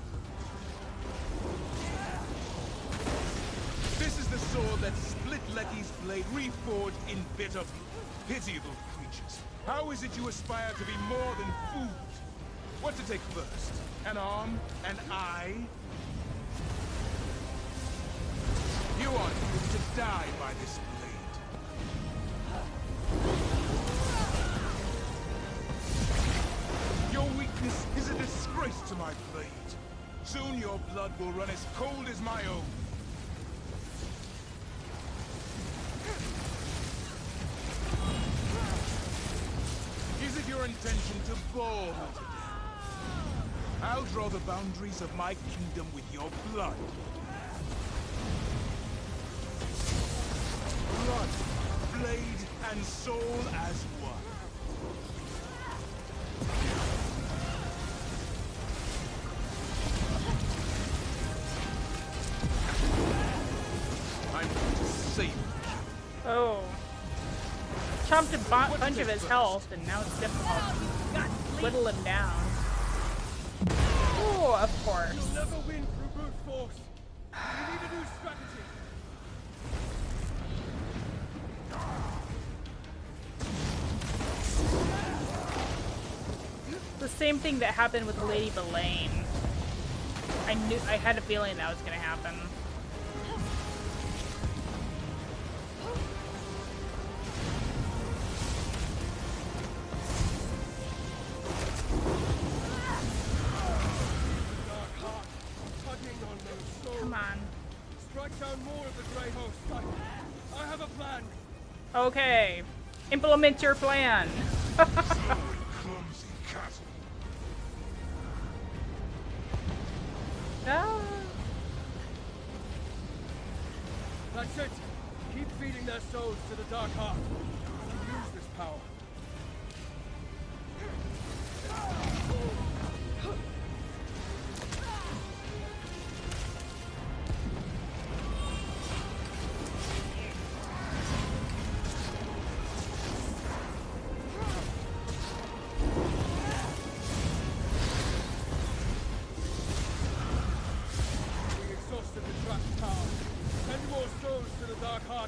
This is the sword that split Letty's blade, reforged in bitter blood. Pitiable creatures. How is it you aspire to be more than food? What to take first? An arm? An eye? You are doomed to die by this blade. Your weakness is a disgrace to my blade. Soon your blood will run as cold as my own. Is it your intention to bore me to death? I'll draw the boundaries of my kingdom with your blood. Blood, blade, and soul as one. I'm going to save you. Oh. Chomped a bunch of his health, and now it's difficult to whittle him down. Oh, of course. You'll never win through brute force. You need a new strategy. The same thing that happened with Lady Belaine. I had a feeling that was gonna happen. Come on. Strike down more of the Grey Host. I have a plan. Okay. Implement your plan. Clumsy cattle. Ah. That's it. Keep feeding their souls to the Dark Heart. Use this power.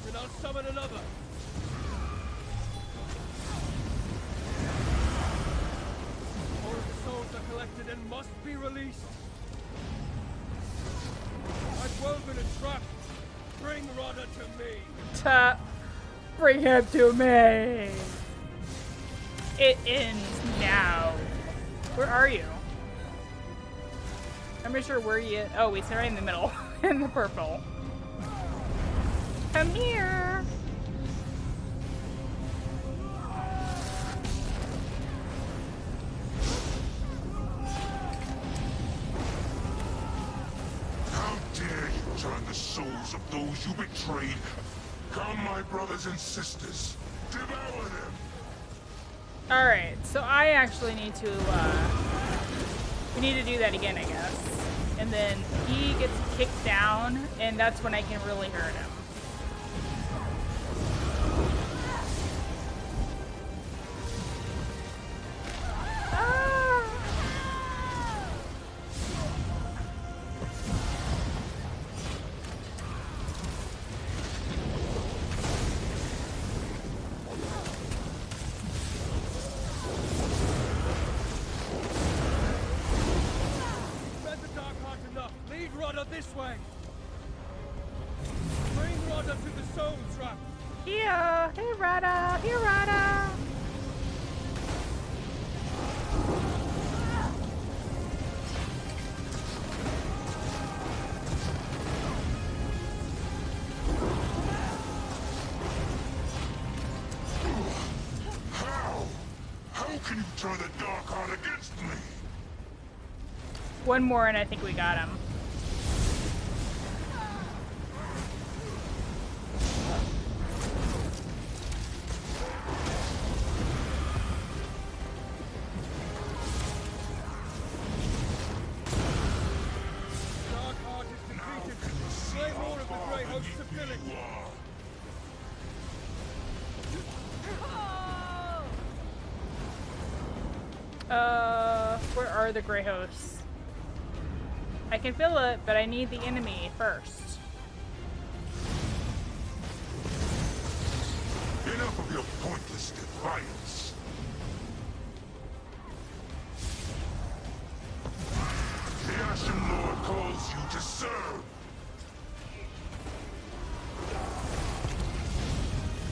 And I'll summon another. All of the souls are collected and must be released. I've woven a trap. Bring Rada to me. Bring him to me. It ends now. Where are you? I'm not sure where you. Oh, we sit right in the middle, in the purple. Come here. How dare you turn the souls of those you betrayed? Come, my brothers and sisters. Devour them. Alright, so I actually need to, we need to do that again, I guess. And then he gets kicked down, and that's when I can really hurt him. This way. Bring Rada to the soul trap. Here, hey Rada, here Rada. How can you turn the Dark Heart against me? One more and I think we got him. Where are the Grey Hosts? I can feel it, but I need the enemy first. Enough of your pointless defiance. The Ashen Lord calls you to serve.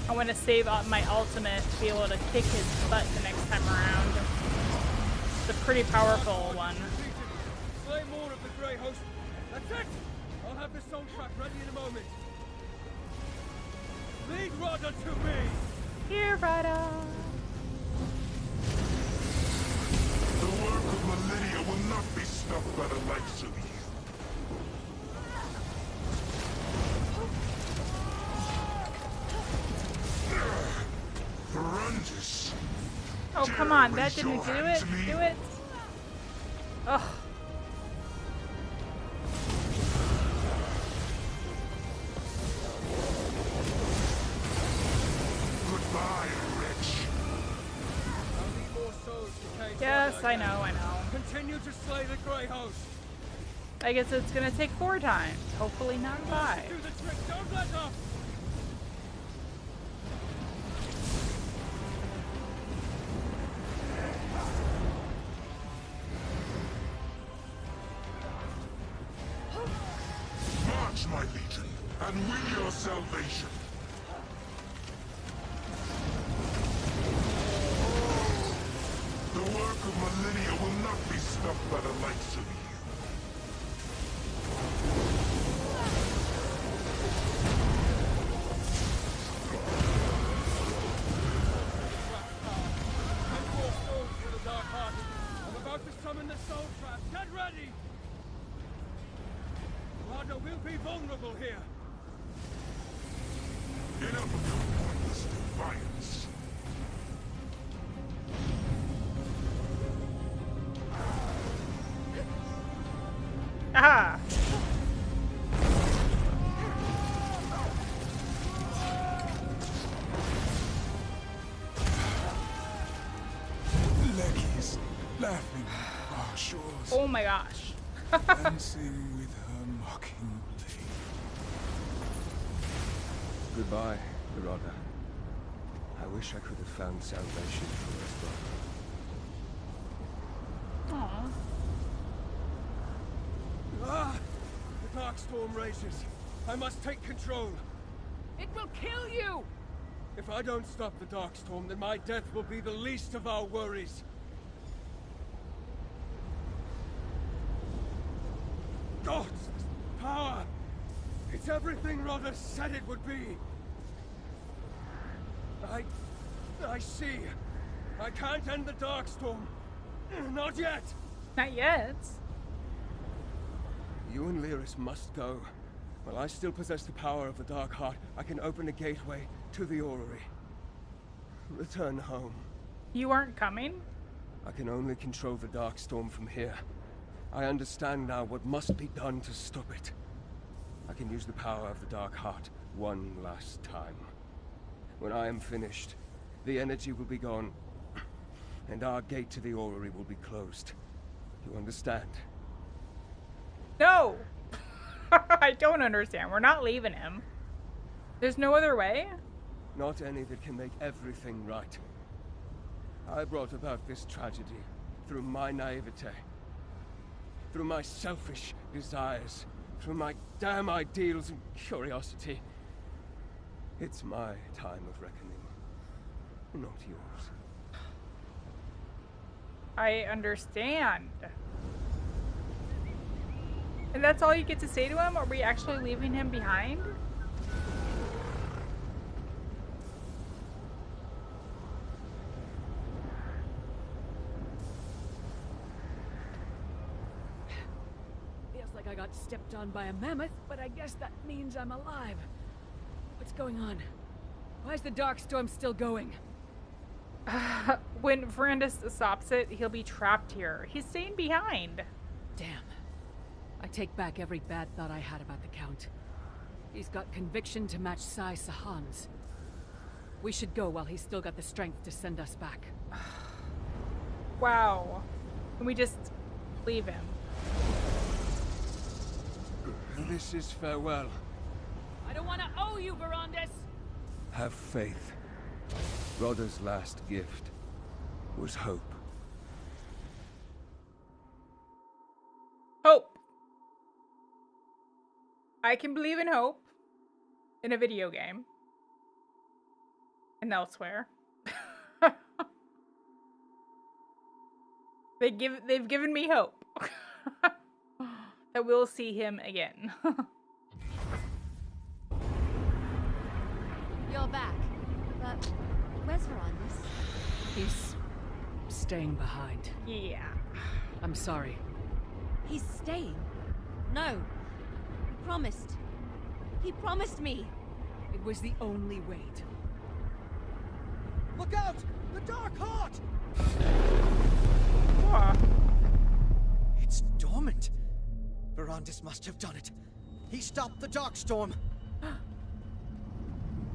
I want to save up my ultimate to be able to kick his butt the next time around. It's a pretty powerful one. Slay more of the Grey Host. That's it! I'll have the soul trap ready in a moment. Lead Rada to me! Here, Rada. The work of millennia millennia will not be stopped by the likes of you. Verandis. Oh, come on, that didn't do it. Do it. Ugh. Goodbye, wretch. Yes, I know. Continue to slay the Grey Host. I guess it's gonna take 4 times. Hopefully not 5. Do the trick. Don't let up. March, my legion, and win your salvation. The work of millennia will not be stopped by the likes of you. I'm about to summon the soul trap. Get ready! Rada will be vulnerable here. Enough of your pointless defiance. Aha! Lecky's laughing on our shores, Oh my gosh. dancing with her mocking blade. Goodbye, Rada. I wish I could have found salvation for us both. Aw. Ah! The Darkstorm rages. I must take control. It will kill you! If I don't stop the Darkstorm, then my death will be the least of our worries. God's power! It's everything Rada said it would be. I see. I can't end the Darkstorm. Not yet. Not yet. You and Lyris must go. While I still possess the power of the Dark Heart, I can open a gateway to the orrery. Return home. You aren't coming? I can only control the Darkstorm from here. I understand now what must be done to stop it. I can use the power of the Dark Heart one last time. When I am finished, the energy will be gone, and our gate to the orrery will be closed. You understand? No! I don't understand. We're not leaving him. There's no other way? Not any that can make everything right. I brought about this tragedy through my naivete, through my selfish desires, through my damn ideals and curiosity. It's my time of reckoning, not yours. I understand. And that's all you get to say to him? Are we actually leaving him behind? Feels like I got stepped on by a mammoth, but I guess that means I'm alive. What's going on? Why is the Darkstorm still going? When Verandis stops it, he'll be trapped here. He's staying behind. Damn. I take back every bad thought I had about the Count. He's got conviction to match Sai Sahan's. We should go while he's still got the strength to send us back. Wow. Can we just leave him? This is farewell. I don't want to owe you, Verandis! Have faith. Rada's last gift was hope. Hope. I can believe in hope in a video game and elsewhere. They've given me hope that we'll see him again. You're back. But where's Verandis? He's staying behind. Yeah. I'm sorry. He's staying. No. He promised. He promised me. It was the only way to... Look out! The Dark Heart! Aw. It's dormant. Verandis must have done it. He stopped the Darkstorm.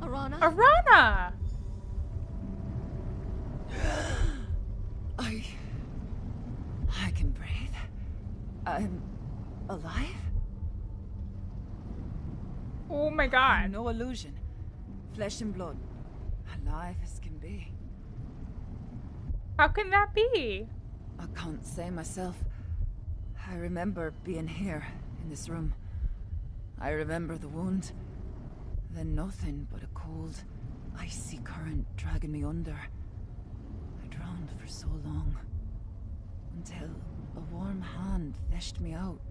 Arana? Arana! I can breathe. I'm alive? Oh my god. No illusion. Flesh and blood. Alive as can be. How can that be? I can't say myself. I remember being here, in this room. I remember the wound. Then nothing but a cold, icy current dragging me under. I drowned for so long. Until a warm hand fished me out.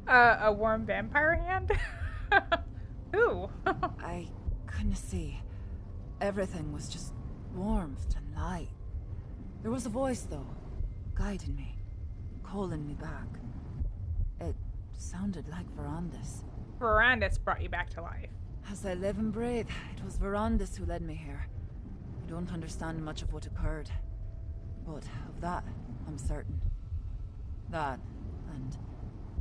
A warm vampire hand? Ooh. I couldn't see. Everything was just warmth and light. There was a voice, though, guiding me, calling me back. It sounded like Verandis. Verandis brought you back to life. As I live and breathe, it was Verandis who led me here. I don't understand much of what occurred, but of that, I'm certain. That, and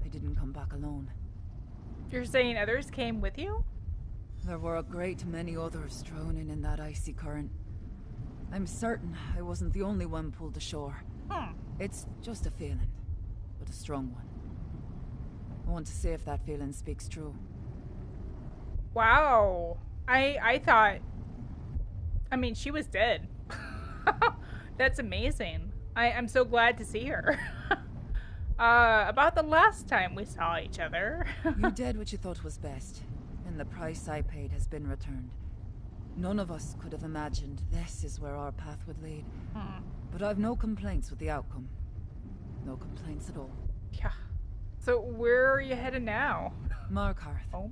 I didn't come back alone. You're saying others came with you? There were a great many others drowning in that icy current. I'm certain I wasn't the only one pulled ashore. It's just a feeling, but a strong one. I want to see if that feeling speaks true. Wow. I thought... I mean, she was dead. That's amazing. I'm so glad to see her. About the last time we saw each other. You did what you thought was best, and the price I paid has been returned. None of us could have imagined this is where our path would lead. But I've no complaints with the outcome. No complaints at all. Yeah. So where are you headed now? Markarth. Oh.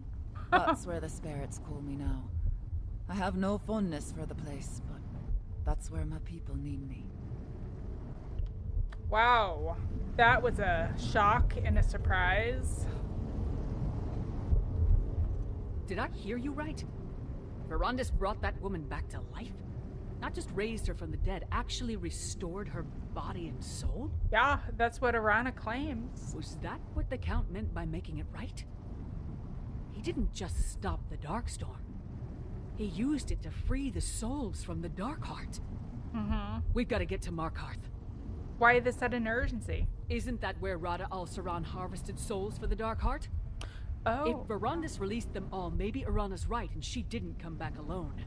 That's where the spirits call me now. I have no fondness for the place, but that's where my people need me. Wow. That was a shock and a surprise. Did I hear you right? Verandis brought that woman back to life? Not just raised her from the dead, actually restored her body and soul? Yeah, that's what Arana claims. Was that what the Count meant by making it right? He didn't just stop the Darkstorm. He used it to free the souls from the Darkheart. We've got to get to Markarth. Why the sudden urgency? Isn't that where Rada al-Saran harvested souls for the Darkheart? Oh. If Verandis released them all, maybe Arana's right and she didn't come back alone.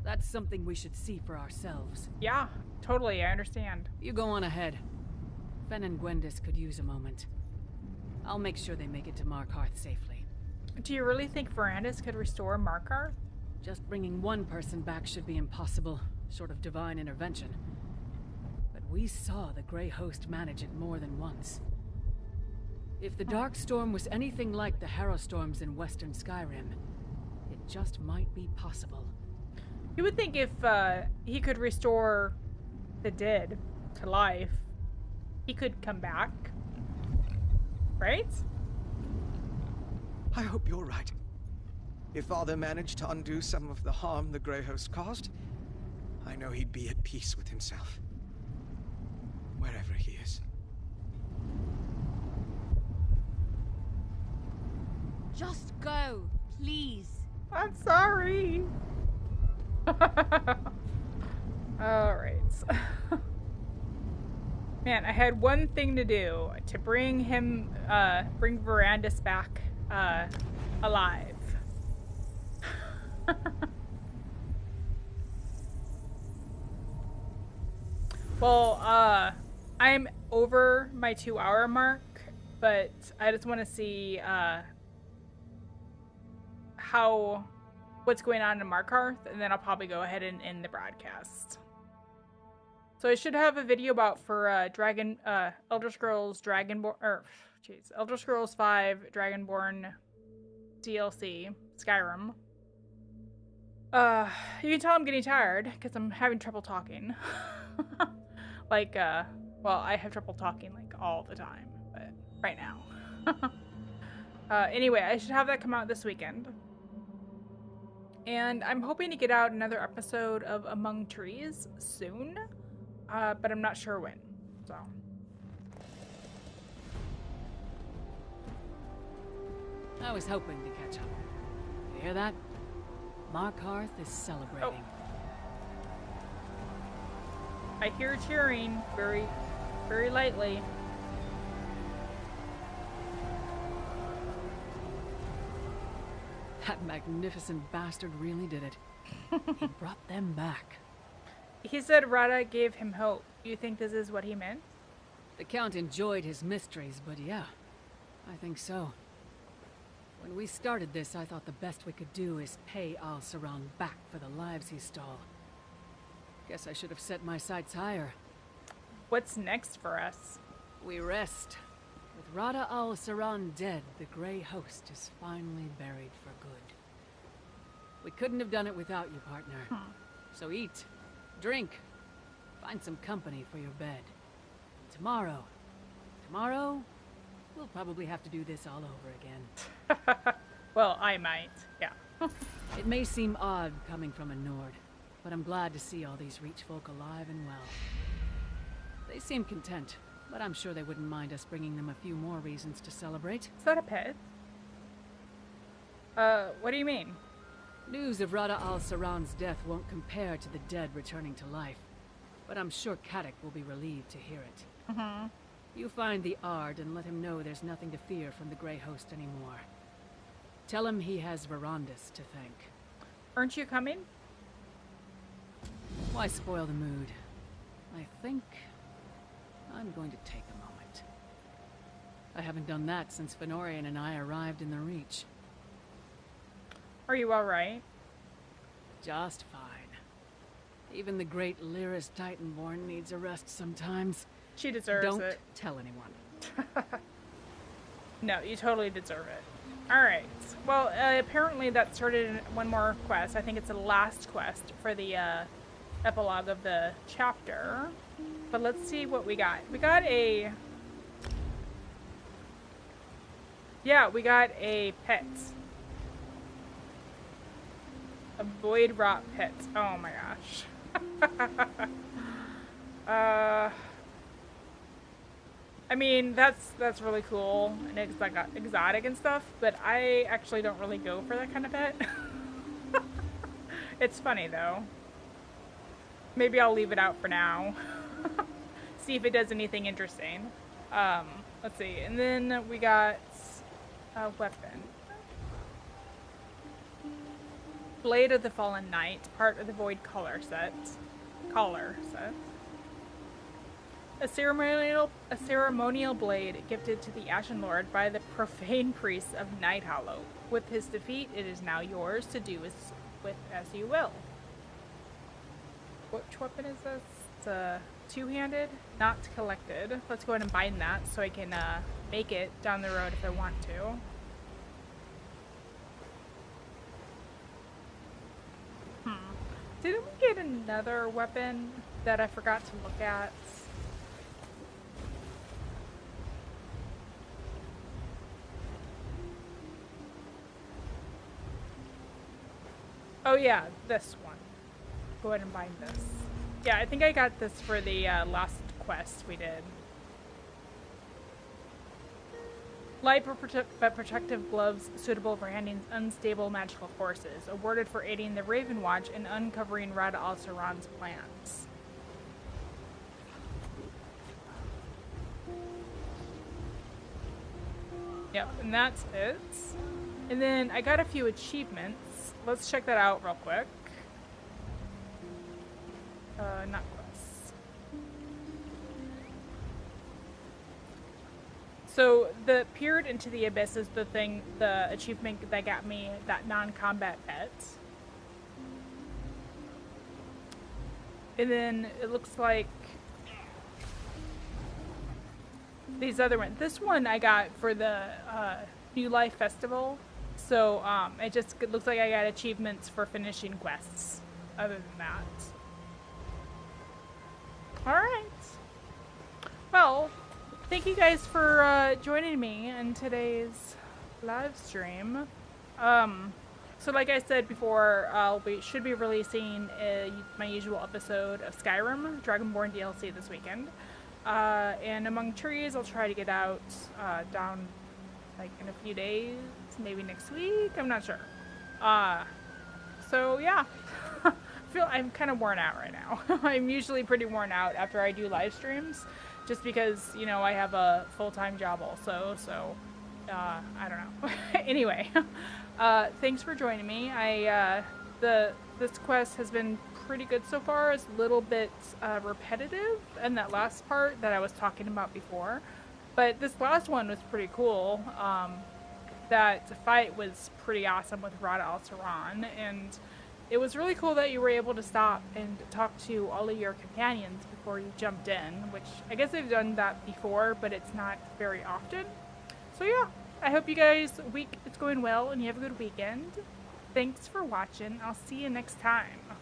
That's something we should see for ourselves. Yeah, totally, I understand. You go on ahead. Fen and Gwendis could use a moment. I'll make sure they make it to Markarth safely. Do you really think Verandis could restore Markarth? Just bringing one person back should be impossible, short of divine intervention. But we saw the Grey Host manage it more than once. If the Darkstorm was anything like the Harrowstorms in Western Skyrim, it just might be possible. You would think if he could restore the dead to life, he could come back. Right? I hope you're right. If Father managed to undo some of the harm the Grey Host caused, I know he'd be at peace with himself. Wherever he is. Just go, please. I'm sorry. Alright. Man, I had one thing to do. To bring him, bring Verandis back, alive. Well, I'm over my 2-hour mark, but I just want to see, what's going on in Markarth, and then I'll probably go ahead and end the broadcast. So I should have a video about for Elder Scrolls Elder Scrolls 5 Dragonborn DLC Skyrim. You can tell I'm getting tired because I'm having trouble talking. Like, well, I have trouble talking like all the time, but right now. Anyway, I should have that come out this weekend. And I'm hoping to get out another episode of Among Trees soon, but I'm not sure when, so. I was hoping to catch up. You hear that? Markarth is celebrating. Oh. I hear cheering very, very lightly. That magnificent bastard really did it. He brought them back. He said Rada gave him hope. You think this is what he meant? The Count enjoyed his mysteries, but yeah, I think so. When we started this, I thought the best we could do is pay Al-Saran back for the lives he stole. Guess I should have set my sights higher. What's next for us? We rest. With Rada Al-Saran dead, the Grey Host is finally buried for good. We couldn't have done it without you, partner. So eat, drink, find some company for your bed. Tomorrow, we'll probably have to do this all over again. Well, I might, yeah. It may seem odd coming from a Nord, but I'm glad to see all these Reach folk alive and well. They seem content, but I'm sure they wouldn't mind us bringing them a few more reasons to celebrate. Is that a pet? What do you mean? News of Rada Al-Saran's death won't compare to the dead returning to life, but I'm sure Kadak will be relieved to hear it. Mm-hmm. You find the Ard and let him know there's nothing to fear from the Grey Host anymore. Tell him he has Verandis to thank. Aren't you coming? Why spoil the mood? I think I'm going to take a moment. I haven't done that since Fenorian and I arrived in the Reach. Are you alright? Just fine. Even the great Lyris Titanborn needs a rest sometimes. She deserves it. Don't tell anyone. No, you totally deserve it. Alright. Well, apparently that started one more quest. I think it's the last quest for the epilogue of the chapter. But let's see what we got. We got a... Yeah, we got a pet. A void rot pet. Oh my gosh. I mean, that's really cool and it's like exotic and stuff, but I actually don't really go for that kind of pet. It's funny though. Maybe I'll leave it out for now. See if it does anything interesting. Let's see. And then we got a weapon. Blade of the Fallen Knight, part of the Void collar set. A ceremonial blade gifted to the Ashen Lord by the profane priests of Nighthollow. With his defeat, it is now yours to do with as you will. Which weapon is this? It's a two-handed, not collected. Let's go ahead and bind that so I can make it down the road if I want to. Didn't we get another weapon that I forgot to look at? Oh yeah, this one. Go ahead and bind this. Yeah, I think I got this for the last quest we did. Light but protective gloves suitable for handling unstable magical forces, awarded for aiding the Raven Watch in uncovering Rada Al-Saran's plans. Yep, and that's it. And then I got a few achievements. Let's check that out real quick. Not quests. So the Peered into the Abyss is the achievement that got me that non-combat pet. And then it looks like these other ones. This one I got for the New Life Festival So it just looks like I got achievements for finishing quests. Other than that. Alright. Well, thank you guys for joining me in today's live stream. So like I said before, we should be releasing my usual episode of Skyrim, Dragonborn DLC this weekend. And Among Trees, I'll try to get out down like in a few days, maybe next week, I'm not sure. So yeah. I'm kind of worn out right now. I'm usually pretty worn out after I do live streams, just because, you know, I have a full-time job also, so I don't know. Anyway, thanks for joining me. This quest has been pretty good so far. It's a little bit repetitive in that last part that I was talking about before, but this last one was pretty cool. That fight was pretty awesome with Rada Al-Saran, and it was really cool that you were able to stop and talk to all of your companions before you jumped in, which I guess I've done that before, but it's not very often. So yeah, I hope you guys' week is going well and you have a good weekend. Thanks for watching. I'll see you next time.